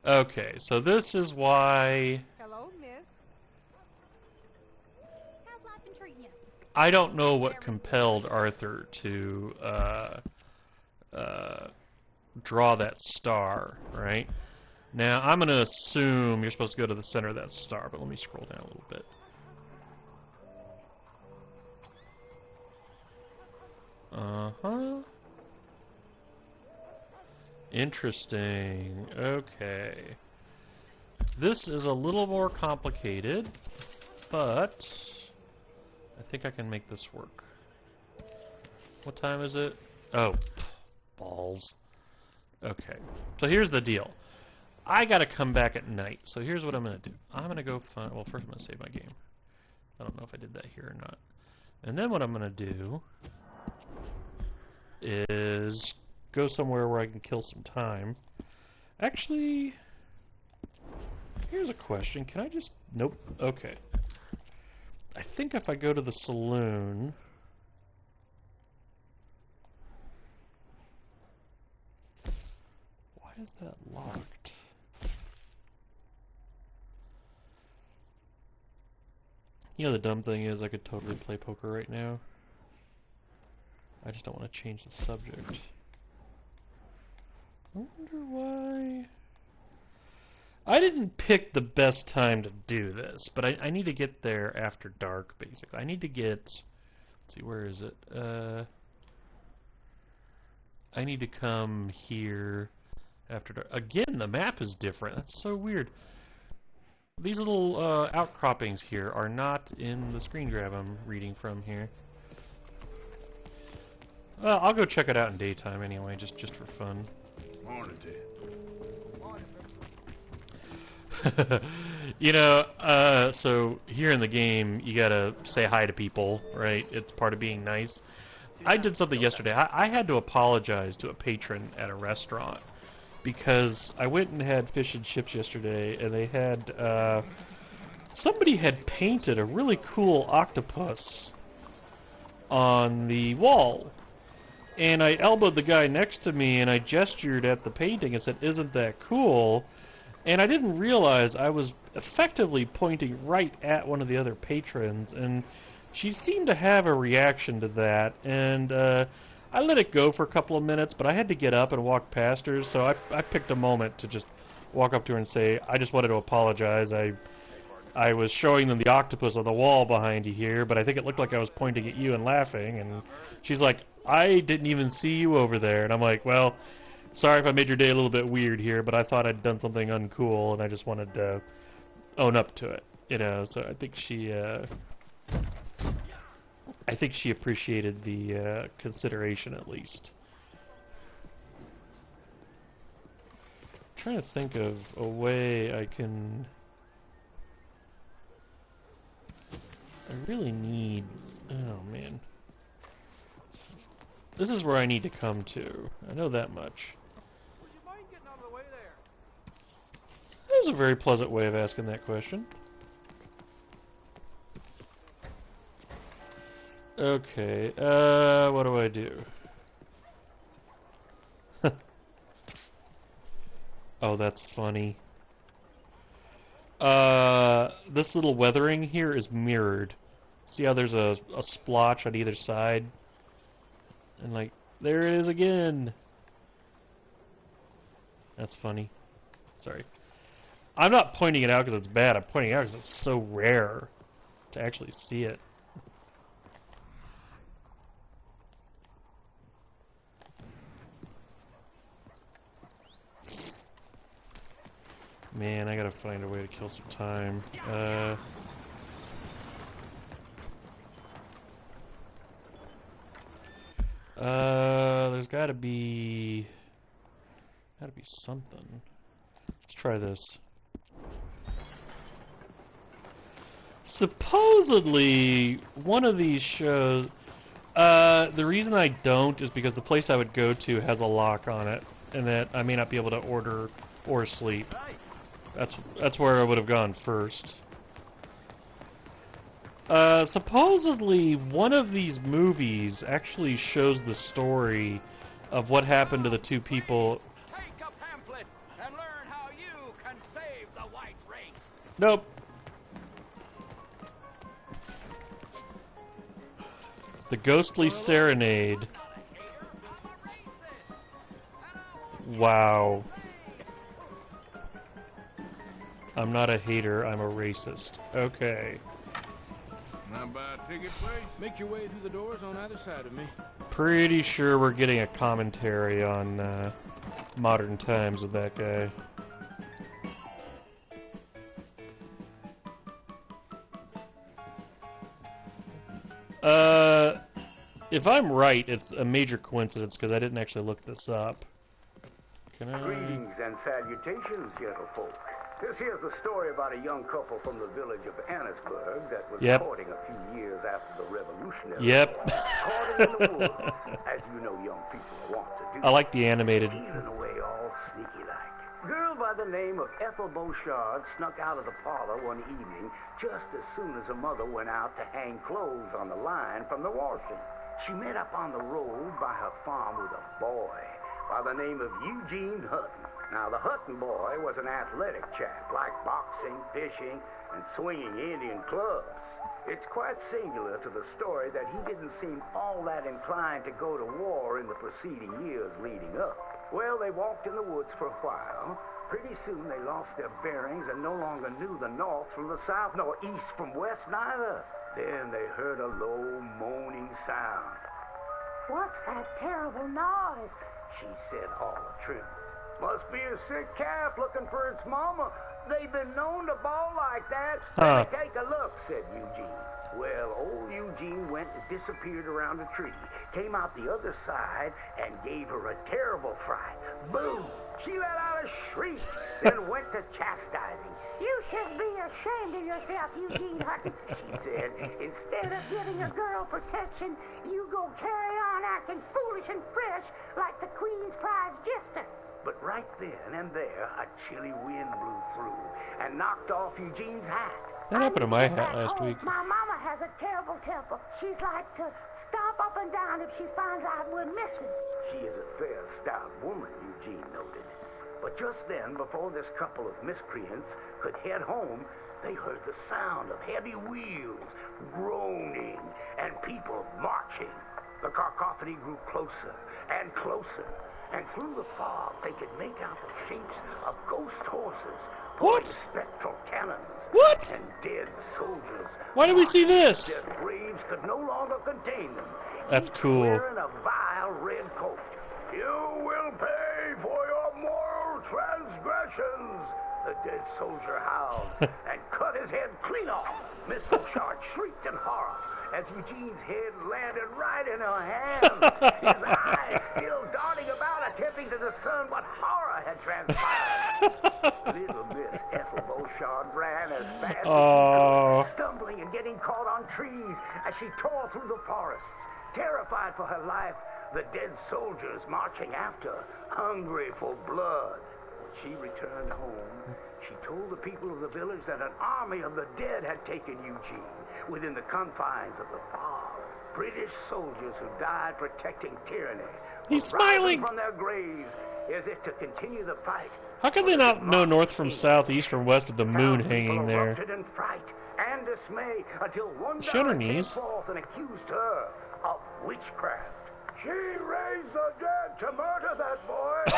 Okay, so this is why... Hello, miss. How's life been treating you? I don't know what compelled Arthur to draw that star, right? Now, I'm going to assume you're supposed to go to the center of that star, but let me scroll down a little bit. Uh-huh. Interesting. Okay. This is a little more complicated, but I think I can make this work. What time is it? Oh, balls. Okay. So here's the deal. I gotta come back at night, so here's what I'm gonna do. I'm gonna go find... Well, first I'm gonna save my game. I don't know if I did that here or not. And then what I'm gonna do is go somewhere where I can kill some time. Actually, here's a question. Can I just... Nope. Okay. I think if I go to the saloon... Why is that locked? You know, the dumb thing is I could totally play poker right now. I just don't want to change the subject. I wonder why... I didn't pick the best time to do this, but I need to get there after dark, basically. I need to get... Let's see, where is it? I need to come here after dark. Again, the map is different. That's so weird. These little outcroppings here are not in the screen grab I'm reading from here. Well, I'll go check it out in daytime anyway, just for fun. Morning to you. You know, so here in the game, you gotta say hi to people, right? It's part of being nice. I did something yesterday. I had to apologize to a patron at a restaurant because I went and had fish and chips yesterday, and they had, somebody had painted a really cool octopus on the wall. And I elbowed the guy next to me, and I gestured at the painting and said, "Isn't that cool?" And I didn't realize I was effectively pointing right at one of the other patrons, and she seemed to have a reaction to that, and I let it go for a couple of minutes, but I had to get up and walk past her, so I picked a moment to just walk up to her and say, "I just wanted to apologize. I was showing them the octopus on the wall behind you here, but I think it looked like I was pointing at you and laughing." And she's like, "I didn't even see you over there." And I'm like, "Well, sorry if I made your day a little bit weird here, but I thought I'd done something uncool, and I just wanted to own up to it." You know, so I think she appreciated the consideration, at least. trying to think of a way I can... I really need... Oh, man. This is where I need to come to. I know that much. Would you mind getting out of the way there? That was a very pleasant way of asking that question. Okay, what do I do? Oh, that's funny. This little weathering here is mirrored. See how there's a splotch on either side? And like, there it is again! That's funny. Sorry. I'm not pointing it out because it's bad, I'm pointing it out because it's so rare to actually see it. Man, I gotta find a way to kill some time. There's gotta be something. Let's try this. Supposedly, one of these shows... the reason I don't is because the place I would go to has a lock on it, and that I may not be able to order or sleep. That's where I would have gone first. Supposedly, one of these movies actually shows the story of what happened to the two people. Take a pamphlet and learn how you can save the white race. Nope. The Ghostly Serenade. Wow. I'm not a hater, I'm a racist. Okay. Not buy a ticket, please? Make your way through the doors on either side of me. Pretty sure we're getting a commentary on modern times with that guy. If I'm right, it's a major coincidence because I didn't actually look this up. Can I... Greetings and salutations, gentlefolk. This here's the story about a young couple from the village of Annisburg that was courting a few years after the Revolutionary War. Courting in the woods, as you know young people want to do. I like the animated. Stealing away all sneaky-like. Girl by the name of Ethel Beauchard snuck out of the parlor one evening just as soon as her mother went out to hang clothes on the line from the washing. She met up on the road by her farm with a boy by the name of Eugene Hutton. Now, the Hutton boy was an athletic chap, liked boxing, fishing, and swinging Indian clubs. It's quite singular to the story that he didn't seem all that inclined to go to war in the preceding years leading up. Well, they walked in the woods for a while. Pretty soon they lost their bearings and no longer knew the north from the south, nor east from west neither. Then they heard a low, moaning sound. What's that terrible noise? She said all the truth. Must be a sick calf looking for its mama. They've been known to bawl like that. Let me take a look, said Eugene. Well, old Eugene went and disappeared around a tree, came out the other side, and gave her a terrible fright. Boom! She let out a shriek, then went to chastising. You should be ashamed of yourself, Eugene Hutton, she said. Instead of giving a girl protection, you go carry on acting foolish and fresh like the Queen's prize jester. But right then and there, a chilly wind blew through and knocked off Eugene's hat. That happened to my hat last week. My mama has a terrible temper. She's like to stomp up and down if she finds out we're missing. She is a fair, stout woman, Eugene noted. But just then, before this couple of miscreants could head home, they heard the sound of heavy wheels, groaning, and people marching. The cacophony grew closer and closer, and through the fog they could make out the shapes of ghost horses, spectral cannons, and dead soldiers. Why did we see this? Their graves could no longer contain them. That's cool. Wearing a vile red coat. You will pay for your moral transgressions, the dead soldier howled and cut his head clean off. Miss Beauchard shrieked in horror as Eugene's head landed right in her hand, his eyes still darting about, attempting to discern what horror had transpired. Little Miss Ethel Beauchard ran as fast as Oh. she could, stumbling and getting caught on trees as she tore through the forests. Terrified for her life, the dead soldiers marching after, hungry for blood. When she returned home, she told the people of the village that an army of the dead had taken Eugene within the confines of the fog. British soldiers who died protecting tyranny. He's were rising smiling. from their graves as if to continue the fight. How can they not know north from south, east from west with the moon hanging there? Erupted in fright and dismay until one She on her guy came knees? forth and accused her of witchcraft. She raised the dead to murder that boy in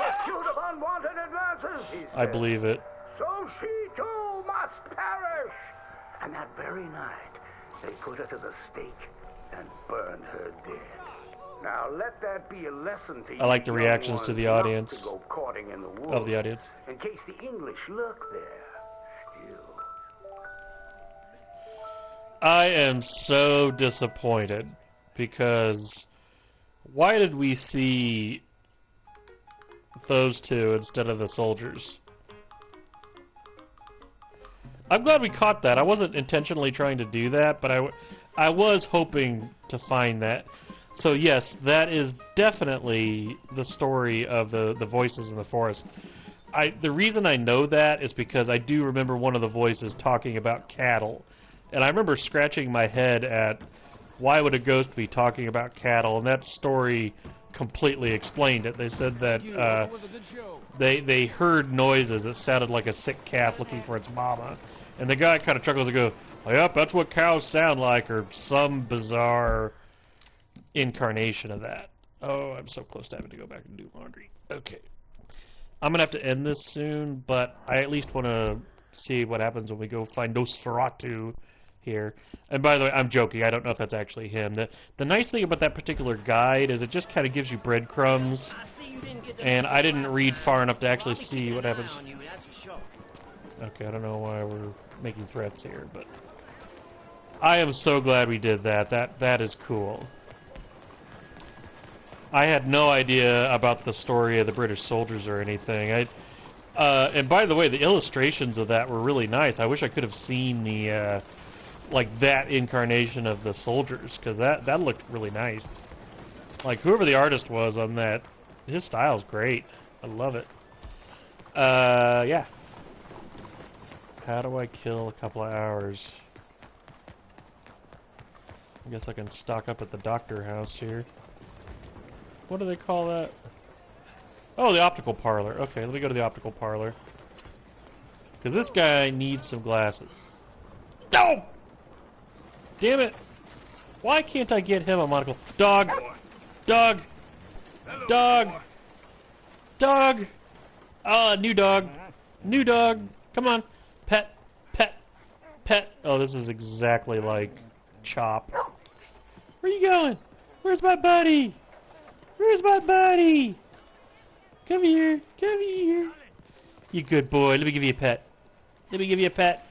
pursuit of unwanted advances, he said. I believe it. So she too must perish. And that very night, they put her to the stake and burned her dead. Now let that be a lesson to you. I like the young reactions to ones the not audience. to go courting in the woods, Of the audience. in case the English lurk there still. I am so disappointed because why did we see those two instead of the soldiers? I'm glad we caught that. I wasn't intentionally trying to do that, but I was hoping to find that. So yes, that is definitely the story of the voices in the forest. The reason I know that is because I do remember one of the voices talking about cattle. And I remember scratching my head at why would a ghost be talking about cattle, and that story completely explained it. They said that they heard noises that sounded like a sick calf looking for its mama. And the guy kind of chuckles and goes, oh, yep, that's what cows sound like, or some bizarre incarnation of that. Oh, I'm so close to having to go back and do laundry. Okay. I'm going to have to end this soon, but I at least want to see what happens when we go find Nosferatu here. And by the way, I'm joking. I don't know if that's actually him. The nice thing about that particular guide is it just kind of gives you breadcrumbs, and I didn't read far enough to actually see what happens. Okay, I don't know why we're making threats here, but I am so glad we did that. That is cool. I had no idea about the story of the British soldiers or anything. And by the way, the illustrations of that were really nice. I wish I could have seen the like that incarnation of the soldiers, because that looked really nice. Like whoever the artist was on that, his style's great. I love it. Yeah. How do I kill a couple of hours? I guess I can stock up at the doctor house here. What do they call that? Oh, the optical parlor. Okay, let me go to the optical parlor. Because this guy needs some glasses. No! Damn it! Why can't I get him a monocle? Dog! Dog! Dog! Dog! Ah, new dog! New dog! Come on! Pet! Pet! Pet! Oh, this is exactly like Chop. Where you going? Where's my buddy? Where's my buddy? Come here. Come here. You good boy. Let me give you a pet. Let me give you a pet.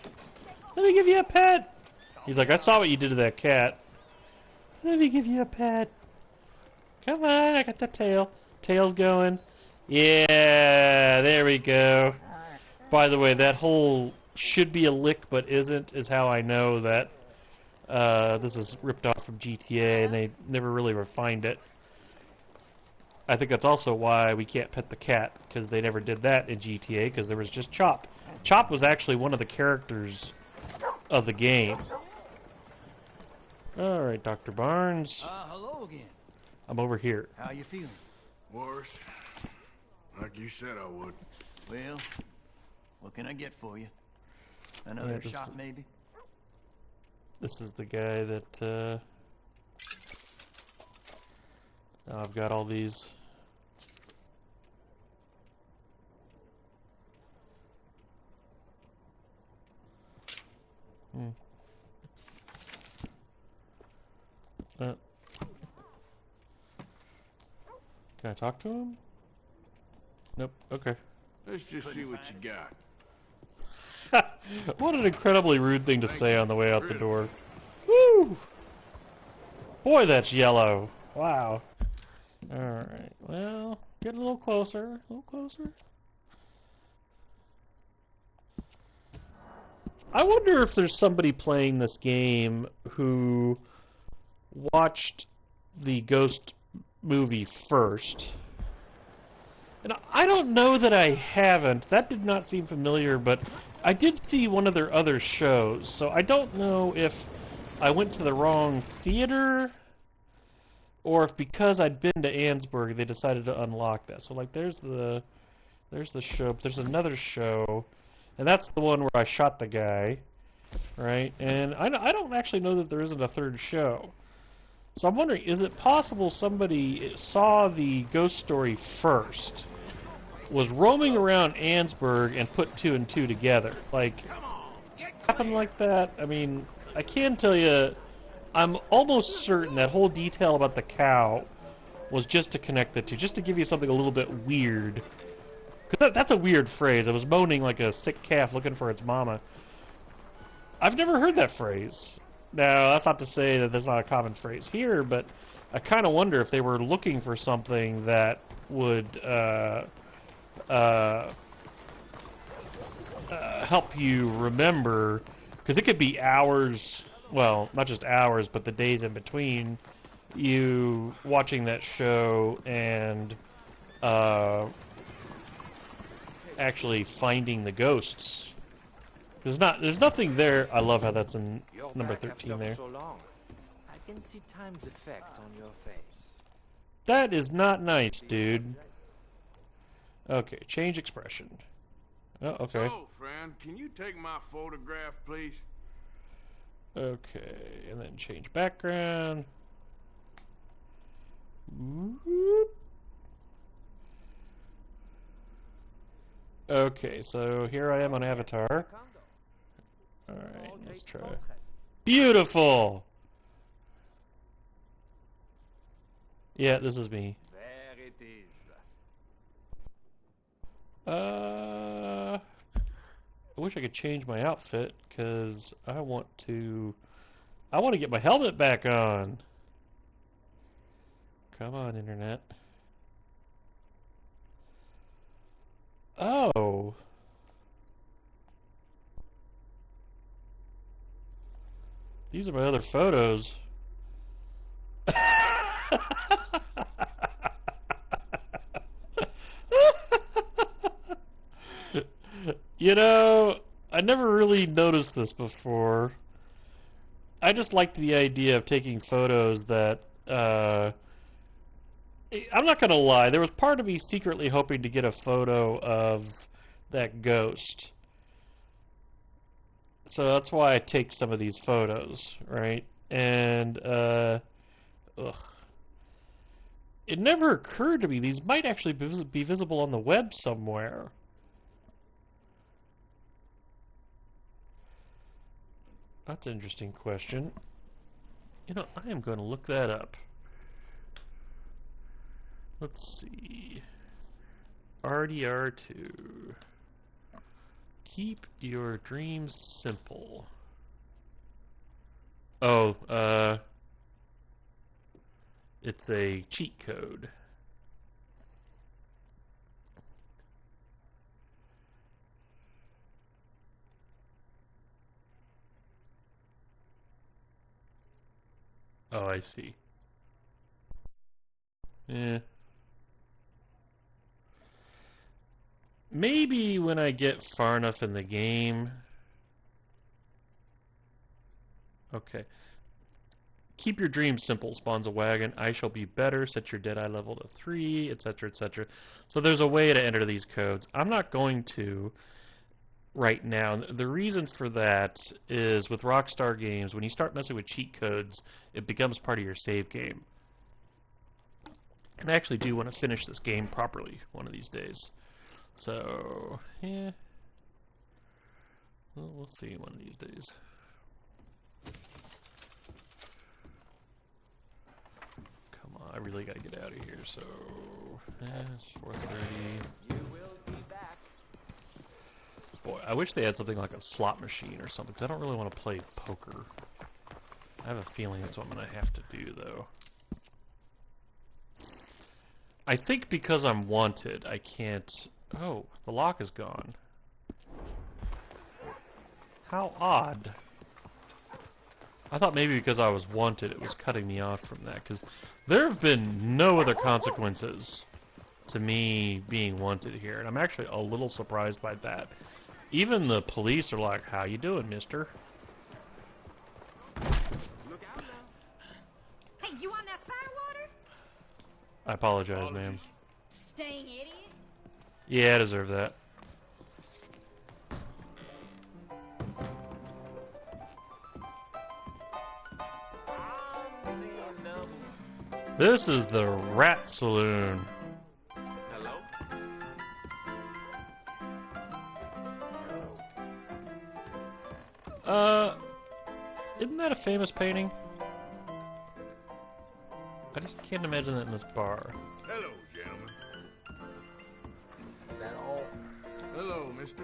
Let me give you a pet. He's like, I saw what you did to that cat. Let me give you a pet. Come on. I got the tail. Tail's going. Yeah. There we go. By the way, that whole should be a lick but isn't is how I know that this is ripped off from GTA and they never really refined it. I think that's also why we can't pet the cat, because they never did that in GTA, because there was just Chop. Chop was actually one of the characters of the game. Alright, Dr. Barnes. Hello again. I'm over here. How you feeling? Worse. Like you said I would. Well, what can I get for you? Another Yeah, shot, maybe? This is the guy that, now I've got all these. Can I talk to him? Nope. Okay. Let's just see what you got. What an incredibly rude thing to say on the way out the door. Woo! Boy, that's yellow. Wow. Alright, well, get a little closer. A little closer. I wonder if there's somebody playing this game who watched the Ghost movie first. And I don't know that I haven't. That did not seem familiar, but I did see one of their other shows. So I don't know if I went to the wrong theater or if because I'd been to Ansburg, they decided to unlock that. So like there's the show, but there's another show, and that's the one where I shot the guy, right? And I don't actually know that there isn't a third show. So I'm wondering, is it possible somebody saw the ghost story first, was roaming around Ansburg, and put 2 and 2 together? Like, happened like that? I mean, I can tell you, I'm almost certain that whole detail about the cow was just to connect the two, just to give you something a little bit weird. Because that's a weird phrase. I was moaning like a sick calf looking for its mama. I've never heard that phrase. Now, that's not to say that that's not a common phrase here, but I kind of wonder if they were looking for something that would help you remember, because it could be hours, well, not just hours, but the days in between you watching that show and actually finding the ghosts. There's nothing there. I love how that's in number 13 there. So long. I can see time's effect on your face. That is not nice, dude. Okay, change expression. Oh, okay. So, friend, can you take my photograph, please? Okay, and then change background. Whoop. Okay, so here I am on Avatar. Alright, let's try. Beautiful! Yeah, this is me. There it is. I wish I could change my outfit, because I want to get my helmet back on. Come on, Internet. Oh. These are my other photos. You know, I never really noticed this before. I just liked the idea of taking photos that, I'm not gonna lie, there was part of me secretly hoping to get a photo of that ghost. So that's why I take some of these photos, right? And, ugh. It never occurred to me these might actually be visible on the web somewhere. That's an interesting question. You know, I am going to look that up. Let's see. rdr2. Keep your dreams simple. Oh, it's a cheat code. Oh, I see. Yeah. Maybe when I get far enough in the game. Okay. Keep your dreams simple spawns a wagon. I shall be better. Set your Deadeye level to 3, etc., etc. So there's a way to enter these codes. I'm not going to right now. The reason for that is with Rockstar games, when you start messing with cheat codes, it becomes part of your save game. And I actually do want to finish this game properly one of these days. So, yeah. Well, we'll see one of these days. Come on, I really gotta get out of here, so... it's 4:30. You will be back. Boy, I wish they had something like a slot machine or something, because I don't really want to play poker. I have a feeling that's what I'm going to have to do, though. I think because I'm wanted, I can't... Oh, the lock is gone. How odd. I thought maybe because I was wanted, it was cutting me off from that, because there have been no other consequences to me being wanted here, and I'm actually a little surprised by that. Even the police are like, how you doing, mister? Hey, you on that firewater? I apologize, ma'am. Dang idiot. Yeah, I deserve that. This is the Rat Saloon. Hello? Isn't that a famous painting? I just can't imagine that in this bar. Hello, gentlemen. That all? Hello, mister.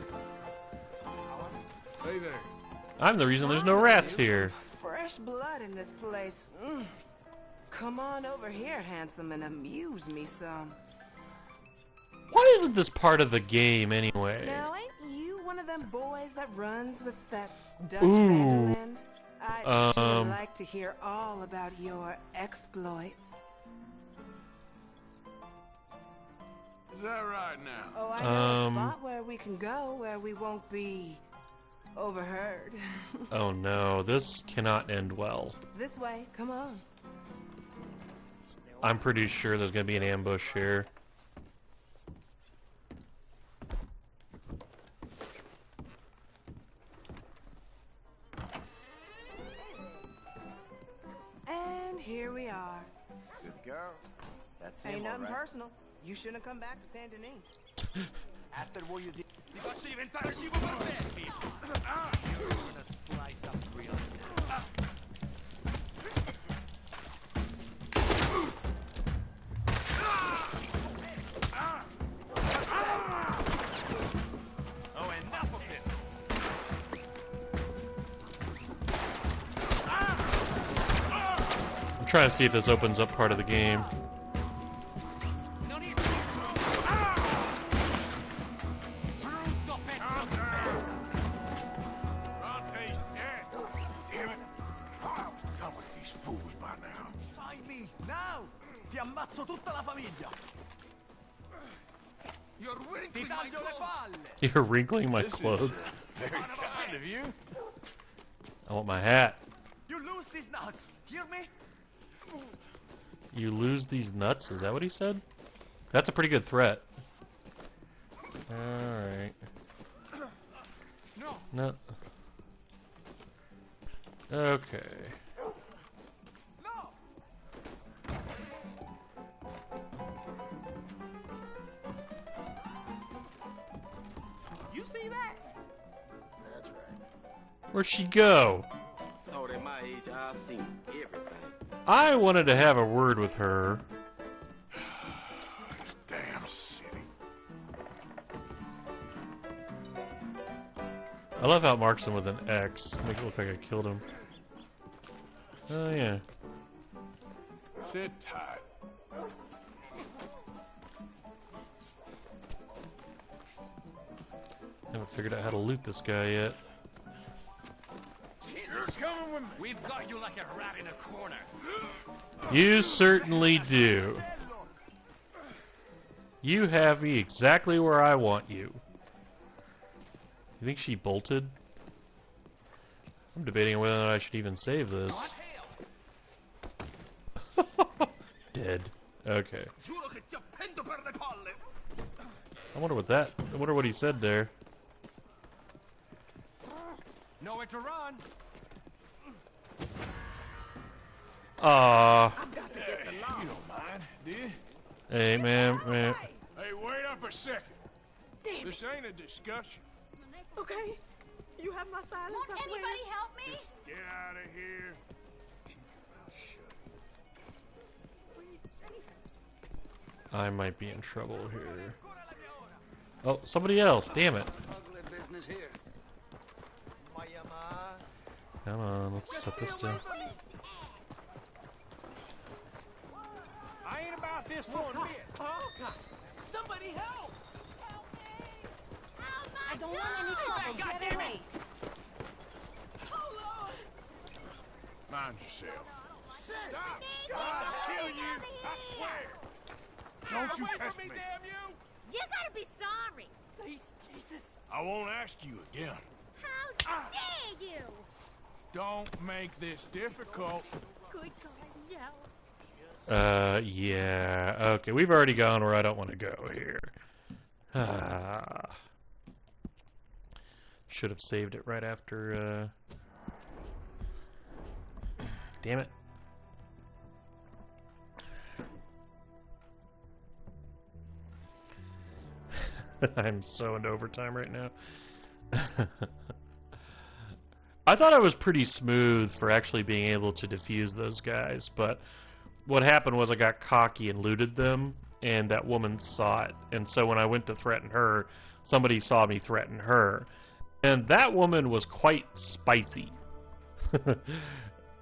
Hey there. I'm the reason there's no rats here. Fresh blood in this place. Come on over here, handsome, and amuse me some. Why isn't this part of the game anyway? Now, ain't you one of them boys that runs with that Dutch Ooh. Vanderland? I'd sure like to hear all about your exploits. Is that right now? Oh, I know a spot where we can go where we won't be overheard. Oh no, this cannot end well. This way, come on. I'm pretty sure there's gonna be an ambush here. And here we are. Good girl. That's Ain't him, nothing all right. personal. You shouldn't have come back to Saint Denis. After what you did, ti faccio diventare cibo per belli. You're gonna slice up real good. Oh, enough of this. I'm trying to see if this opens up part of the game. No need to Brutto pezzo di merda. Bronte's dead. Damn it. Thought I was done with these fools by now. Find me now. Ti ammazzo tutta la famiglia. You're wrinkling my clothes. You're wrinkling my This clothes. is very kind of you. I want my hat. You lose these nuts. Hear me? You lose these nuts? Is that what he said? That's a pretty good threat. Alright. No. No. Okay. No. You see that? That's right. Where'd she go? Oh, at my age, I've seen everything. I wanted to have a word with her. Damn city. I love how it marks him with an X. Make it look like I killed him. Oh yeah. Sit tight. Haven't figured out how to loot this guy yet. You're coming with me. We've got you like a rat in a corner. You certainly do. You have me exactly where I want you. You think she bolted? I'm debating whether or not I should even save this. Dead. Okay. I wonder what he said there. Nowhere to run. Aww. You don't mind, do you? Hey, man. Hey, wait up a second. This ain't a discussion. Okay. You have my silence, Won't I swear. anybody help me? Just get out of here. Keep your mouth shut. I might be in trouble here. Oh, somebody else. Damn it. Ugly business here. Come on, let's set this down. I ain't about this one bit. Oh, God. Somebody help! I don't want any trouble. God Get damn away. Mind yourself. Stop! I'll kill you! I swear! Don't you test me! Damn you! You gotta be sorry. Please, Jesus. I won't ask you again. How dare you? Don't make this difficult. Good God, no. Yeah. Okay, we've already gone where I don't want to go here. Should have saved it right after, Damn it. I'm so into overtime right now. I thought I was pretty smooth for actually being able to defuse those guys, but what happened was I got cocky and looted them, and that woman saw it. And so when I went to threaten her, somebody saw me threaten her. And that woman was quite spicy.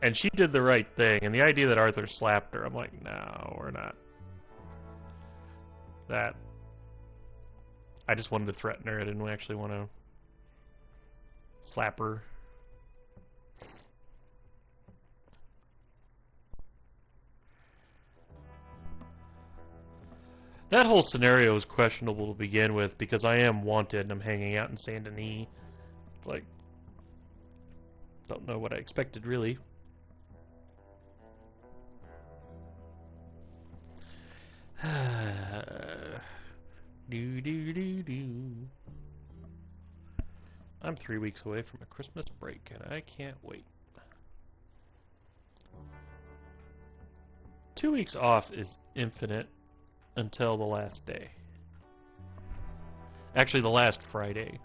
And she did the right thing. And the idea that Arthur slapped her, I'm like, no, we're not. That... I just wanted to threaten her. I didn't actually want to slap her. That whole scenario is questionable to begin with because I am wanted and I'm hanging out in Saint Denis. It's like, don't know what I expected really. I'm 3 weeks away from a Christmas break and I can't wait. 2 weeks off is infinite until the last day. Actually, the last Friday.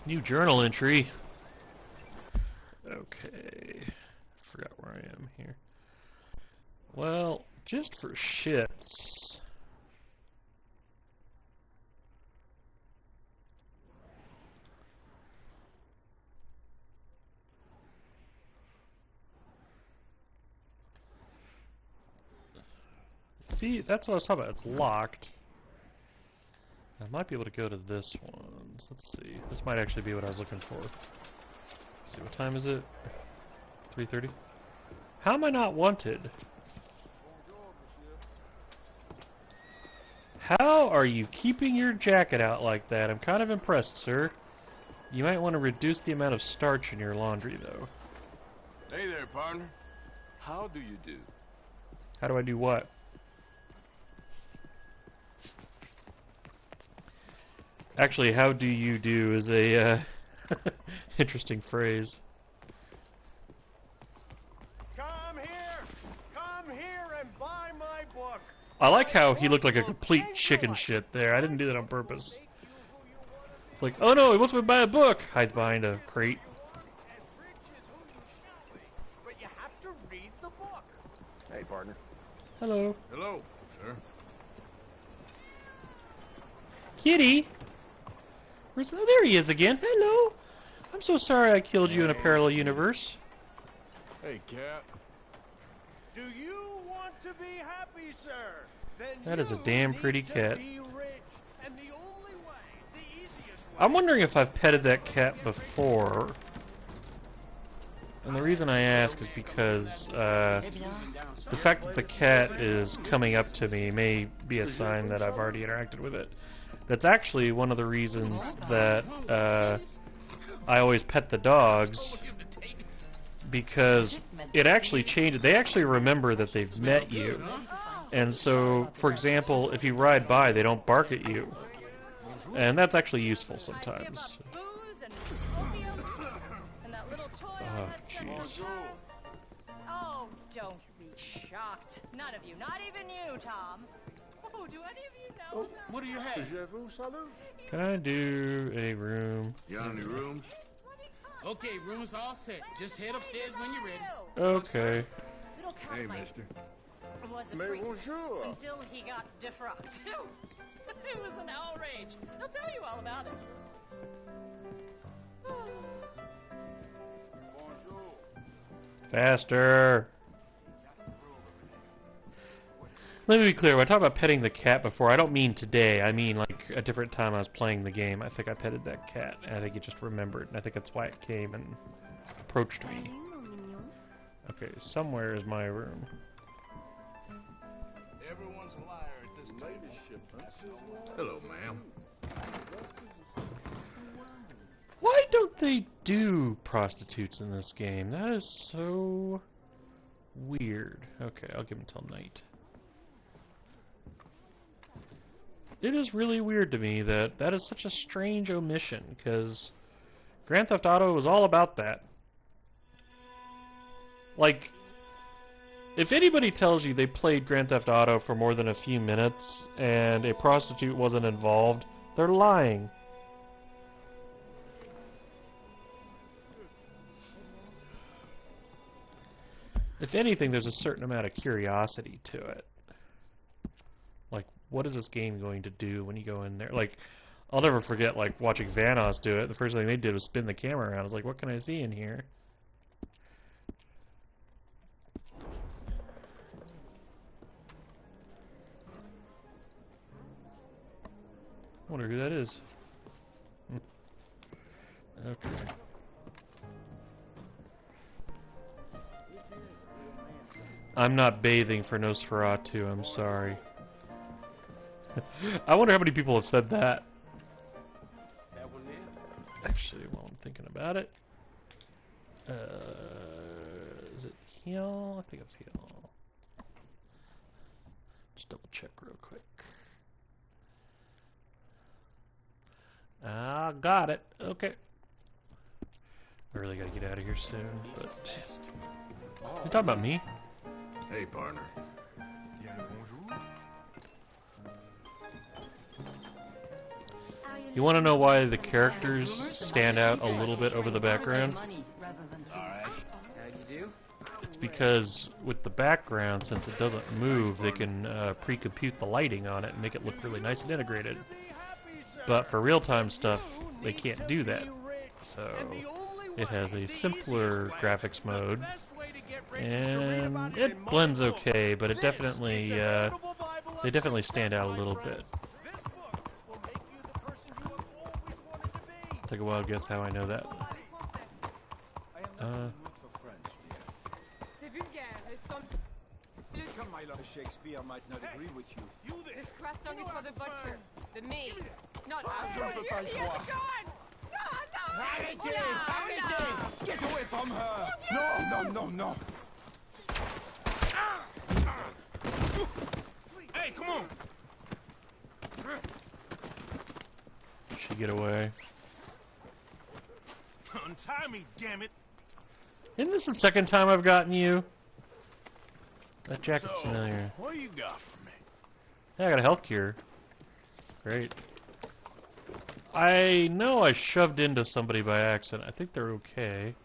New journal entry. Okay. Forgot where I am here. Well, just for shits. See, that's what I was talking about. It's locked. I might be able to go to this one. So let's see. This might actually be what I was looking for. Let's see, what time is it? 3:30? How am I not wanted? How are you keeping your jacket out like that? I'm kind of impressed, sir. You might want to reduce the amount of starch in your laundry, though. Hey there, partner. How do you do? How do I do what? Actually, how do you do is a interesting phrase. Come here and buy my book. I like how he looked like a complete chicken shit there. I didn't do that on purpose. It's like, oh no, he wants me to buy a book. Hides behind a crate. But you have to read the book. Hey, partner. Hello. Hello, sir. Kitty! Where's... Oh, there he is again. Hello. I'm so sorry I killed you in a parallel universe. Hey, cat. Do you want to be happy, sir? Then That is a you damn need pretty to cat. be rich. And the only way, the easiest way, I'm wondering if I've petted that cat before. And the reason I ask is because the fact that the cat is coming up to me may be a sign that I've already interacted with it. That's actually one of the reasons that I always pet the dogs, because it actually changes. They actually remember that they've met you. And so, for example, if you ride by, they don't bark at you. And that's actually useful sometimes. Oh, jeez. Oh, don't be shocked. None of you, not even you, Tom. Oh, do any of you know about What do you have? Can I do a room? You got any rooms? Okay, room's all set. Just head upstairs when you're ready. Okay. Little Hey, Carmine mister. was a priest until he got defrocked. It was an outrage. He'll tell you all about it. Faster. Let me be clear, when I talk about petting the cat before, I don't mean today. I mean like a different time I was playing the game. I think I petted that cat, and I think it just remembered, and I think that's why it came and approached me. Okay, somewhere is my room. Everyone's a liar at this table. Hello, ma'am. Why don't they do prostitutes in this game? That is so weird. Okay, I'll give them till night. It is really weird to me that that is such a strange omission, because Grand Theft Auto was all about that. Like, if anybody tells you they played Grand Theft Auto for more than a few minutes and a prostitute wasn't involved, they're lying. If anything, there's a certain amount of curiosity to it. Like, what is this game going to do when you go in there? Like, I'll never forget, like, watching Vanoss do it. The first thing they did was spin the camera around. I was like, what can I see in here? I wonder who that is. Okay. I'm not bathing for Nosferatu, I'm sorry. I wonder how many people have said that. Actually, while I'm thinking about it. Is it heal? I think it's heal. Just double check real quick. Ah, got it. Okay. I really gotta get out of here soon, but... You talking about me? Hey, partner. You want to know why the characters stand out a little bit over the background? It's because with the background, since it doesn't move, they can pre-compute the lighting on it and make it look really nice and integrated. But for real-time stuff, they can't do that. So it has a simpler graphics mode, and it blends okay, but it definitely they definitely stand out a little bit. Take a wild guess how I know that. Shakespeare might not agree with you. This croissant is for the butcher. The maid. Not us. Je ne peux pas le croire. Arrêtez! Arrêtez! Get away from her! No, no, no, no! Hey, come on! She get away. Untie me, damn it! Isn't this the second time I've gotten you? That jacket's familiar. What do you got for me? Yeah, I got a health cure. Great. I know I shoved into somebody by accident. I think they're okay.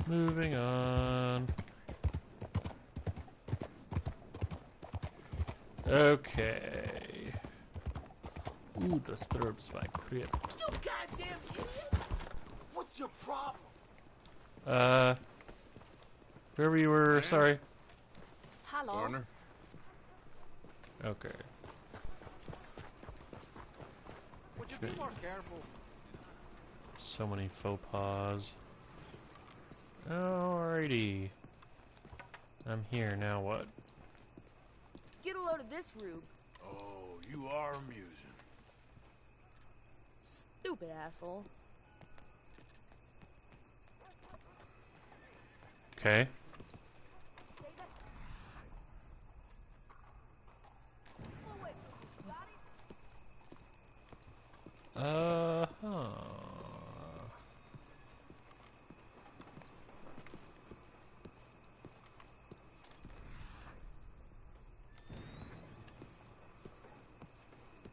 Moving on. Okay. Ooh, disturbs my crypt. You goddamn idiot! What's your problem? Wherever you were, sorry. Hello. Partner. Okay. Would you be more careful? So many faux pas. Alrighty. I'm here, now what? Get a load of this, Rube. Oh, you are amusing. Stupid asshole. Okay.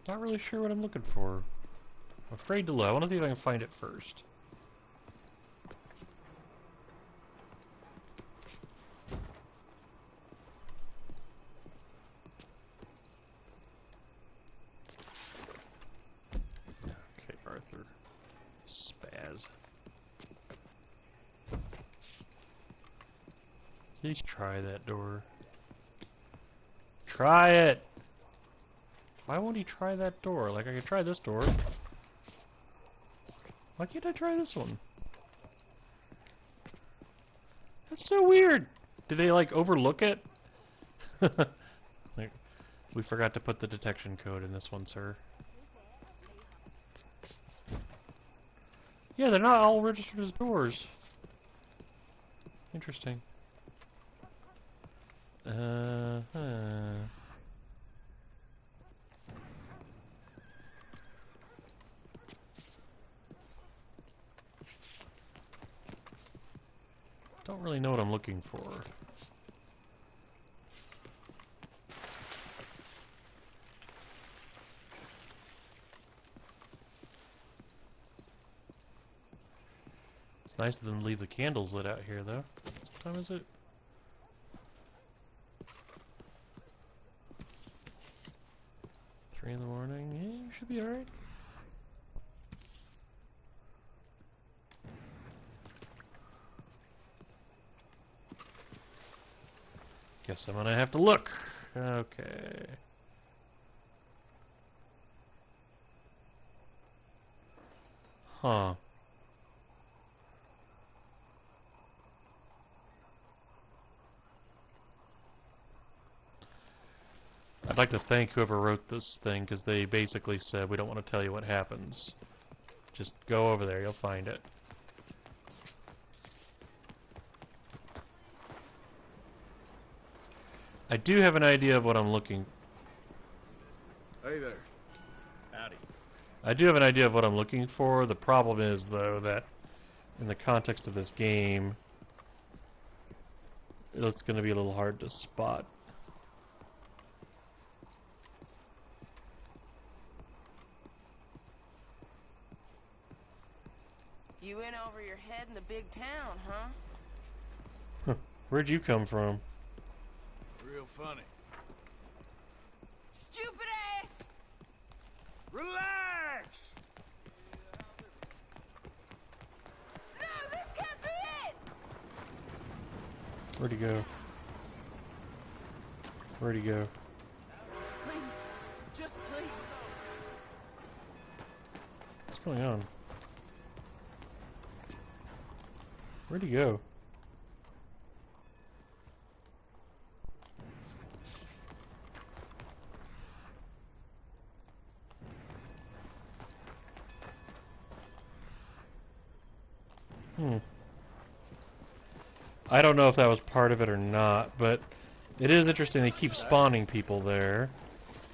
Not really sure what I'm looking for. I'm afraid to look. I want to see if I can find it first. Okay, Arthur. Spaz. Please try that door. Try it! Why won't he try that door? Like, I could try this door. Why can't I try this one? That's so weird. Did they like overlook it? Like, we forgot to put the detection code in this one, sir. Yeah, they're not all registered as doors. Interesting. Don't really know what I'm looking for. It's nice of them to leave the candles lit out here, though. What time is it? In the morning, yeah, you should be alright. Guess I'm gonna have to look. Okay. Huh. I'd like to thank whoever wrote this thing, because they basically said, we don't want to tell you what happens. Just go over there, you'll find it. I do have an idea of what I'm looking... Hey there. Howdy. I do have an idea of what I'm looking for. The problem is, though, that in the context of this game, it's going to be a little hard to spot. You in over your head in the big town, huh? Where'd you come from? Real funny. Stupid ass! Relax! No, this can't be it! Where'd he go? Where'd he go? Please, just please. What's going on? Where'd he go? I don't know if that was part of it or not, but it is interesting. They keep spawning people there,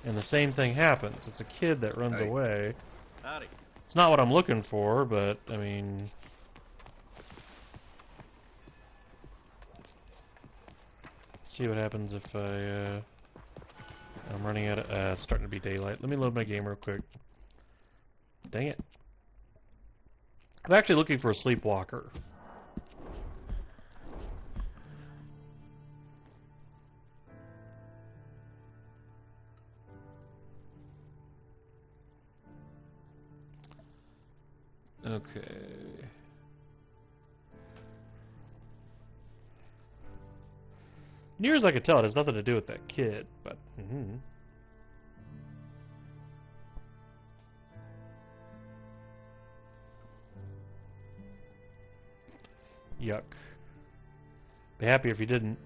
and the same thing happens. It's a kid that runs away. Howdy. It's not what I'm looking for, but, I mean... see what happens if I, I'm running out of... it's starting to be daylight. Let me load my game real quick. Dang it. I'm actually looking for a sleepwalker. Okay. Near as I could tell, it has nothing to do with that kid, but... Yuck. Be happy if you didn't.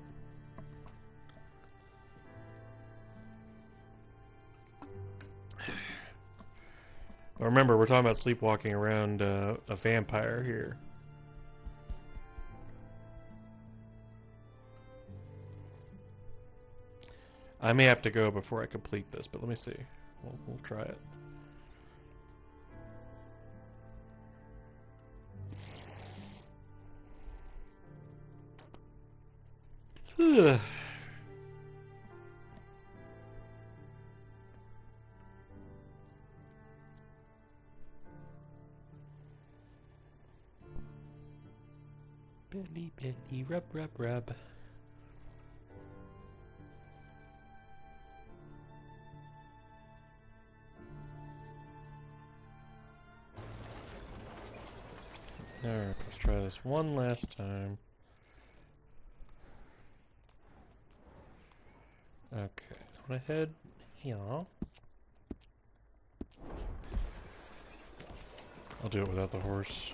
Remember, we're talking about sleepwalking around a vampire here. I may have to go before I complete this, but let me see. We'll try it. Ugh. Belly, belly, rub, rub, rub. Alright, let's try this one last time. Okay, I'm gonna head here. I'll do it without the horse.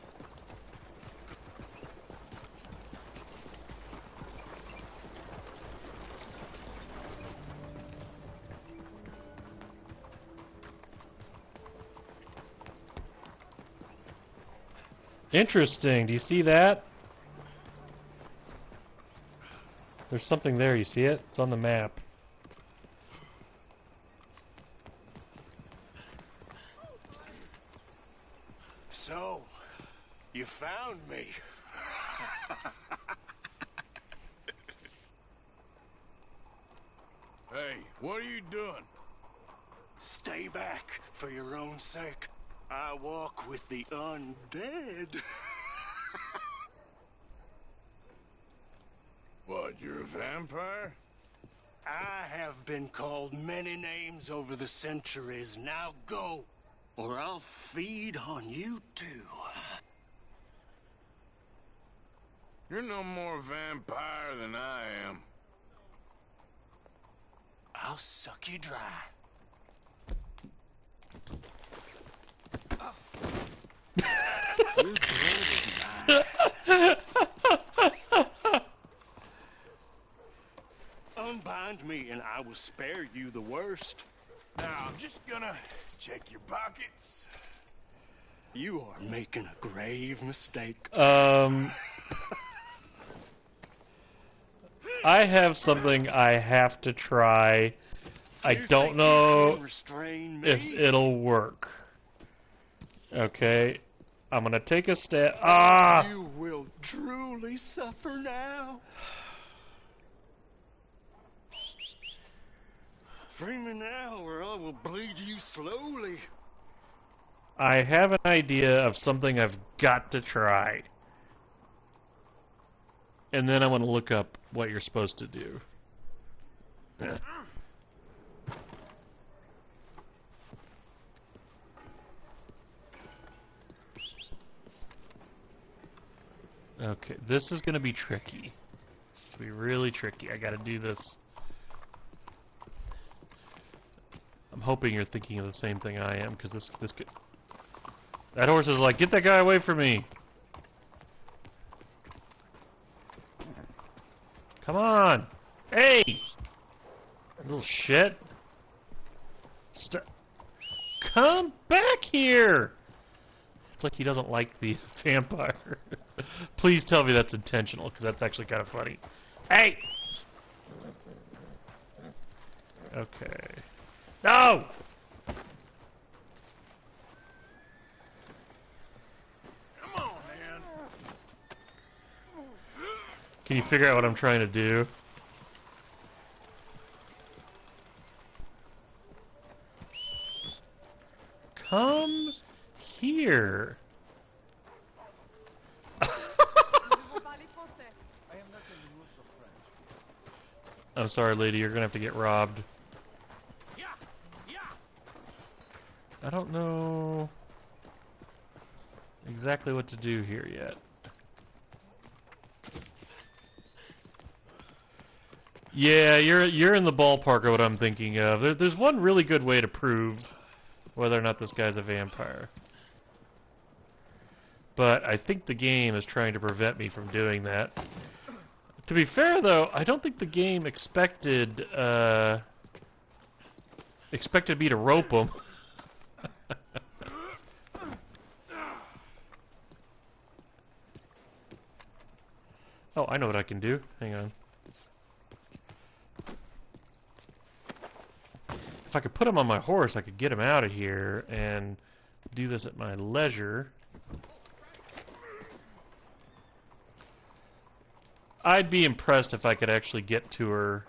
Interesting. Do you see that? There's something there. You see it? It's on the map. So, you found me. Hey, what are you doing? Stay back for your own sake. I walk with the undead. What, you're a vampire? I have been called many names over the centuries. Now go, or I'll feed on you too. You're no more vampire than I am. I'll suck you dry. Unbind me and I will spare you the worst. Now, I'm just gonna check your pockets. You are making a grave mistake. I have something I have to try. I don't know if it'll work. Okay. I'm gonna take a step. Ah! You will truly suffer now. Free me now, or I will bleed you slowly. I have an idea of something I've got to try. And then I'm gonna look up what you're supposed to do. Yeah. Okay, this is gonna be tricky. It's gonna be really tricky. I gotta do this. I'm hoping you're thinking of the same thing I am, because this could... That horse is like, get that guy away from me! Come on! Hey! Little shit. Come back here! It's like he doesn't like the vampire. Please tell me that's intentional, because that's actually kind of funny. Hey! Okay. No! Come on, man. Can you figure out what I'm trying to do? Come here. I'm sorry, lady, you're gonna have to get robbed. I don't know exactly what to do here yet. Yeah, you're in the ballpark of what I'm thinking of. There's one really good way to prove whether or not this guy's a vampire. But I think the game is trying to prevent me from doing that. To be fair, though, I don't think the game expected me to rope him. Oh, I know what I can do. Hang on. If I could put him on my horse, I could get him out of here and do this at my leisure. I'd be impressed if I could actually get to her.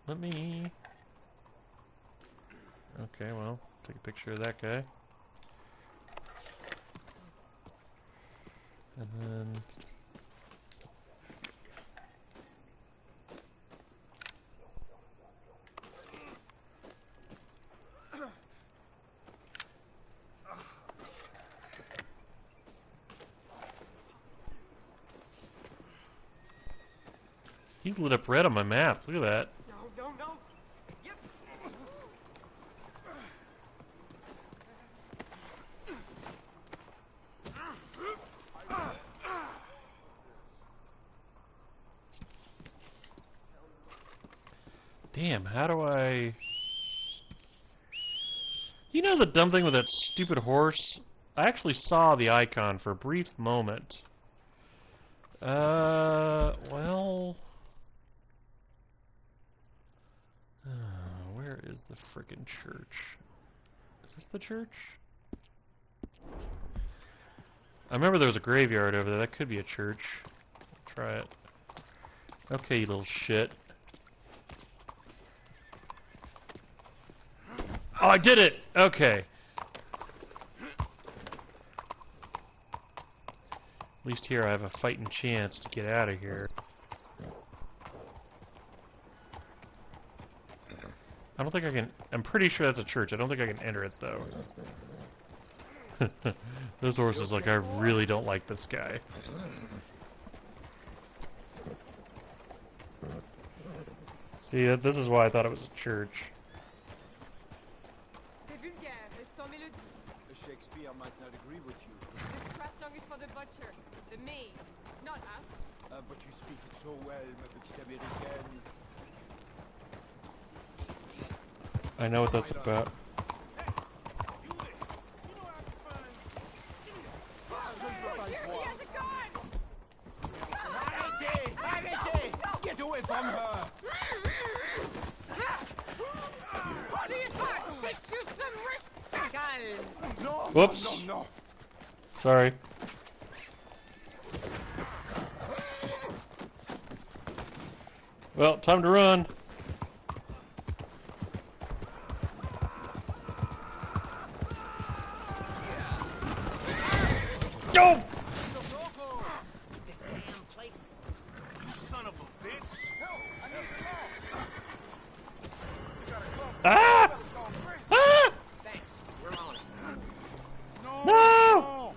Let me... Okay, well, take a picture of that guy. And then... He's lit up red on my map. Look at that. No. Yep. Damn, how do I... You know the dumb thing with that stupid horse? I actually saw the icon for a brief moment. Well... where is the frickin' church? Is this the church? I remember there was a graveyard over there. That could be a church. Try it. Okay, you little shit. Oh, I did it! Okay. At least here I have a fighting chance to get out of here. I don't think I can... I'm pretty sure that's a church. I don't think I can enter it, though. Those horses, like, I really don't like this guy. See, this is why I thought it was a church. Shakespeare might not agree with you. This crust song is for the butcher, the me, not us. But you speak it so well, ma petite américaine. I know what that's about. Get away from her! What do you think? Fix you some respect! No! Whoops. No! Sorry. Well, time to run. Go! This damn place. You son of a bitch! Ah! Ah! Thanks. We're on it. No!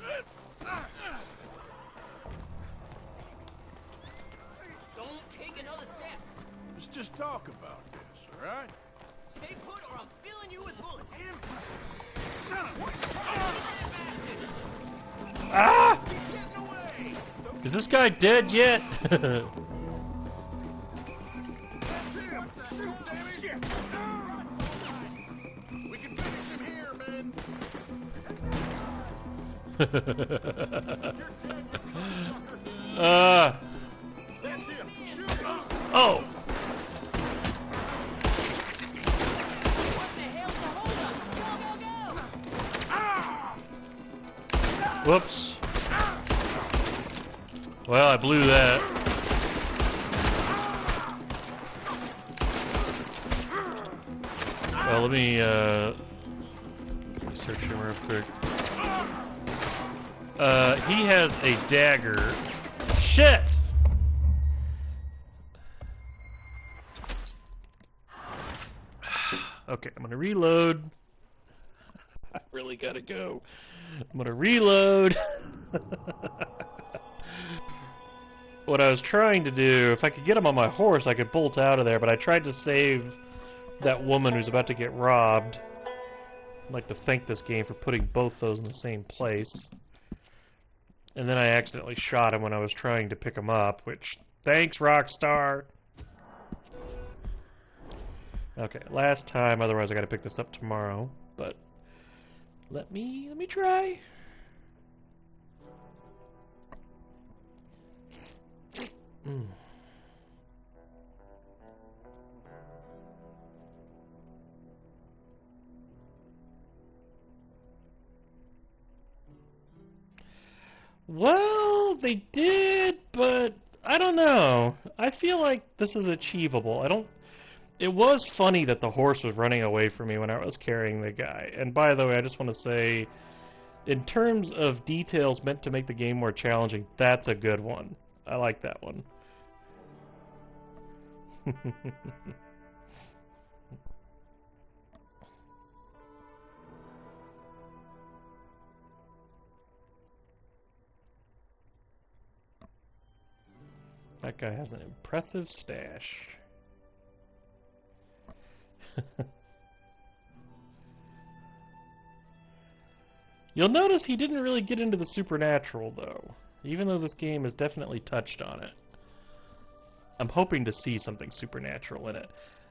Don't take another step. Let's just talk about this, all right? Stay put or I'm filling you with bullets. Son of a... Ah! Is this guy dead yet? We can finish him here, man. Oh! What the hell's the holdup? Go, go, go! Whoops. Well, I blew that. Well, let me search him real quick. He has a dagger. Shit! Okay, I'm gonna reload. I really gotta go. I'm gonna reload. What I was trying to do, if I could get him on my horse, I could bolt out of there, but I tried to save that woman who's about to get robbed. I'd like to thank this game for putting both those in the same place. And then I accidentally shot him when I was trying to pick him up, which, thanks, Rockstar! Okay, last time, otherwise I gotta pick this up tomorrow, but let me try. Well, they did, but I don't know. I feel like this is achievable. It was funny that the horse was running away from me when I was carrying the guy. And by the way, I just want to say, in terms of details meant to make the game more challenging, that's a good one. I like that one. That guy has an impressive stash. You'll notice he didn't really get into the supernatural, though, even though this game has definitely touched on it. I'm hoping to see something supernatural in it.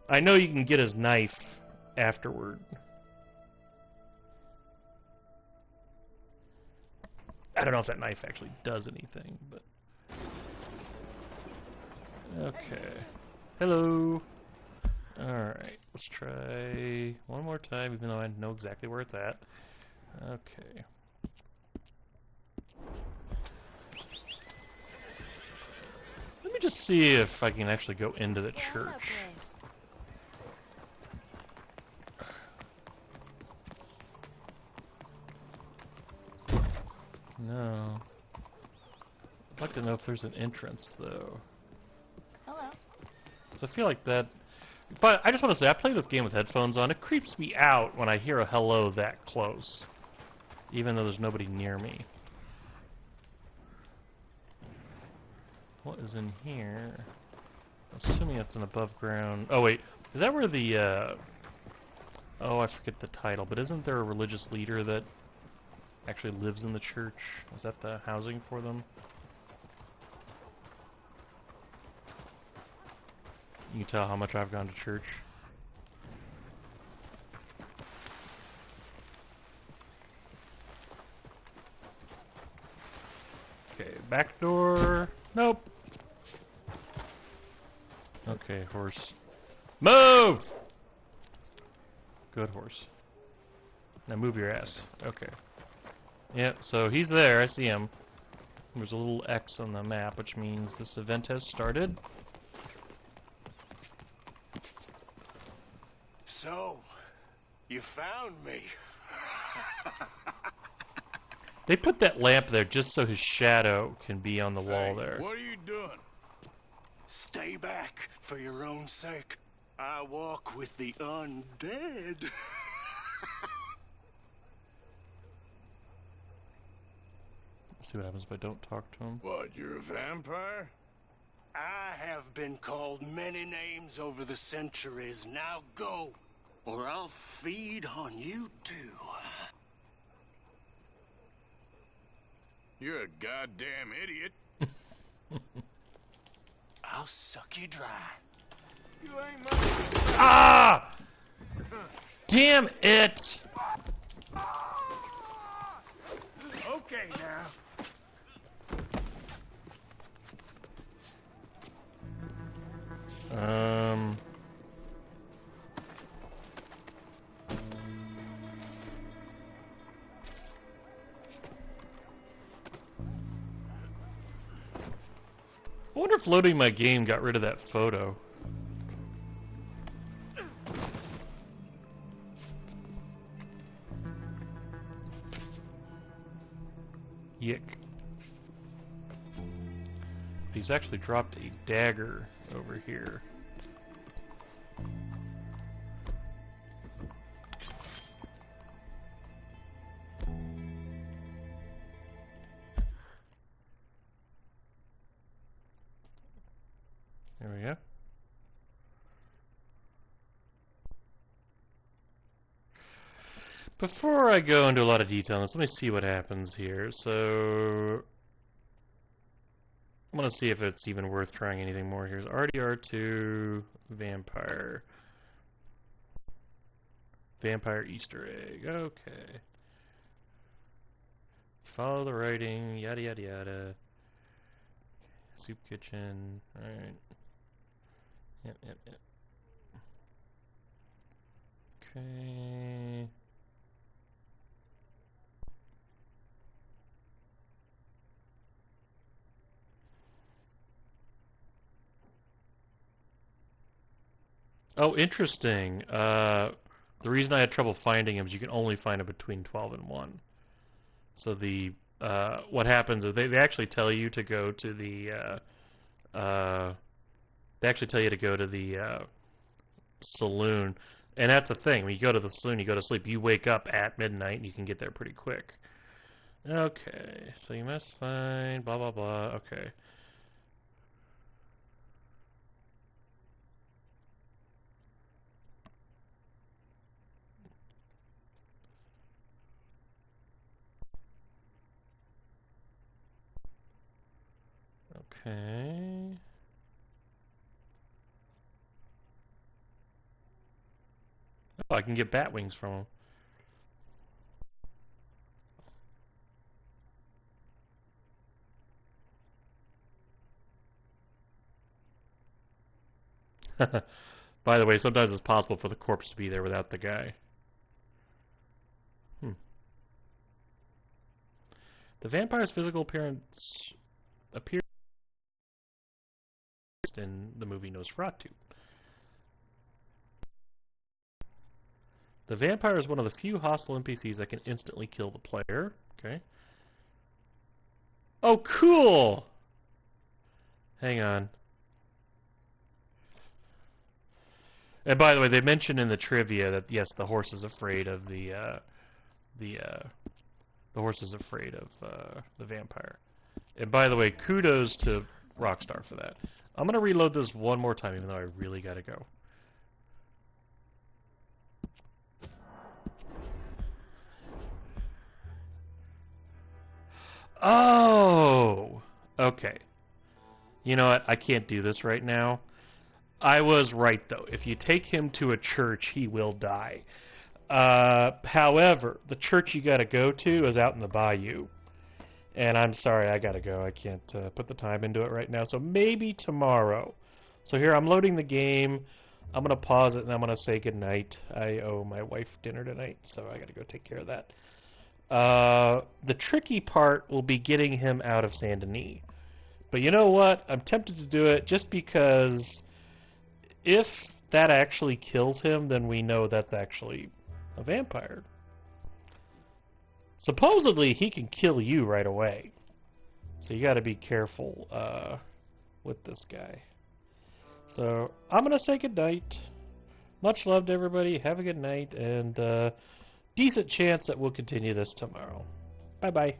I know you can get his knife afterward. I don't know if that knife actually does anything, but... Okay. Hello! Alright, let's try one more time, even though I know exactly where it's at. Okay. Let me just see if I can actually go into the church. No. I'd like to know if there's an entrance, though. Hello. So I feel like that... But I just want to say, I play this game with headphones on. It creeps me out when I hear a hello that close. Even though there's nobody near me. What is in here? Assuming it's an above ground... Oh, wait. Is that where the, Oh, I forget the title. But isn't there a religious leader that actually lives in the church? Is that the housing for them? You can tell how much I've gone to church. Okay, back door. Nope. Okay, horse. Move! Good horse. Now move your ass. Okay. Yeah, so he's there. I see him. There's a little X on the map, which means this event has started. So, you found me. They put that lamp there just so his shadow can be on the wall there. What are you doing? Stay back for your own sake. I walk with the undead. Let's see what happens if I don't talk to him. What, you're a vampire? I have been called many names over the centuries. Now go, or I'll feed on you too. You're a goddamn idiot. I'll suck you dry. You ain't my... Ah! Damn it! Okay now. I wonder if loading my game got rid of that photo. Yick. He's actually dropped a dagger over here. There we go. Before I go into a lot of detail on this, let me see what happens here. So, I'm going to see if it's even worth trying anything more. Here's rdr2 vampire. Vampire Easter egg. Okay. Follow the writing, yada yada yada. Soup kitchen. Alright. Yep, yep, yep. Okay. Oh, interesting. The reason I had trouble finding him is you can only find him between 12 and 1. So the what happens is they actually tell you to go to the they actually tell you to go to the saloon, and that's the thing. When you go to the saloon, you go to sleep. You wake up at midnight, and you can get there pretty quick. Okay, so you must find blah blah blah. Okay. Okay. I can get bat wings from him. By the way, sometimes it's possible for the corpse to be there without the guy. The vampire's physical appearance appears in the movie Nosferatu. The vampire is one of the few hostile NPCs that can instantly kill the player. Okay. Oh, cool! Hang on. And by the way, they mentioned in the trivia that yes, the horse is afraid of the horse is afraid of the vampire. And by the way, kudos to Rockstar for that. I'm gonna reload this one more time, even though I really gotta go. Oh, okay. You know what? I can't do this right now. I was right, though. If you take him to a church, he will die. However, the church you gotta go to is out in the bayou. And I'm sorry, I gotta go. I can't put the time into it right now. So maybe tomorrow. So here, I'm loading the game. I'm gonna pause it and I'm gonna say goodnight. I owe my wife dinner tonight, so I gotta go take care of that. The tricky part will be getting him out of Saint Denis. But you know what? I'm tempted to do it just because if that actually kills him, then we know that's actually a vampire. Supposedly, he can kill you right away. So you gotta be careful with this guy. So I'm gonna say goodnight. Much love to everybody. Have a good night, and decent chance that we'll continue this tomorrow. Bye-bye.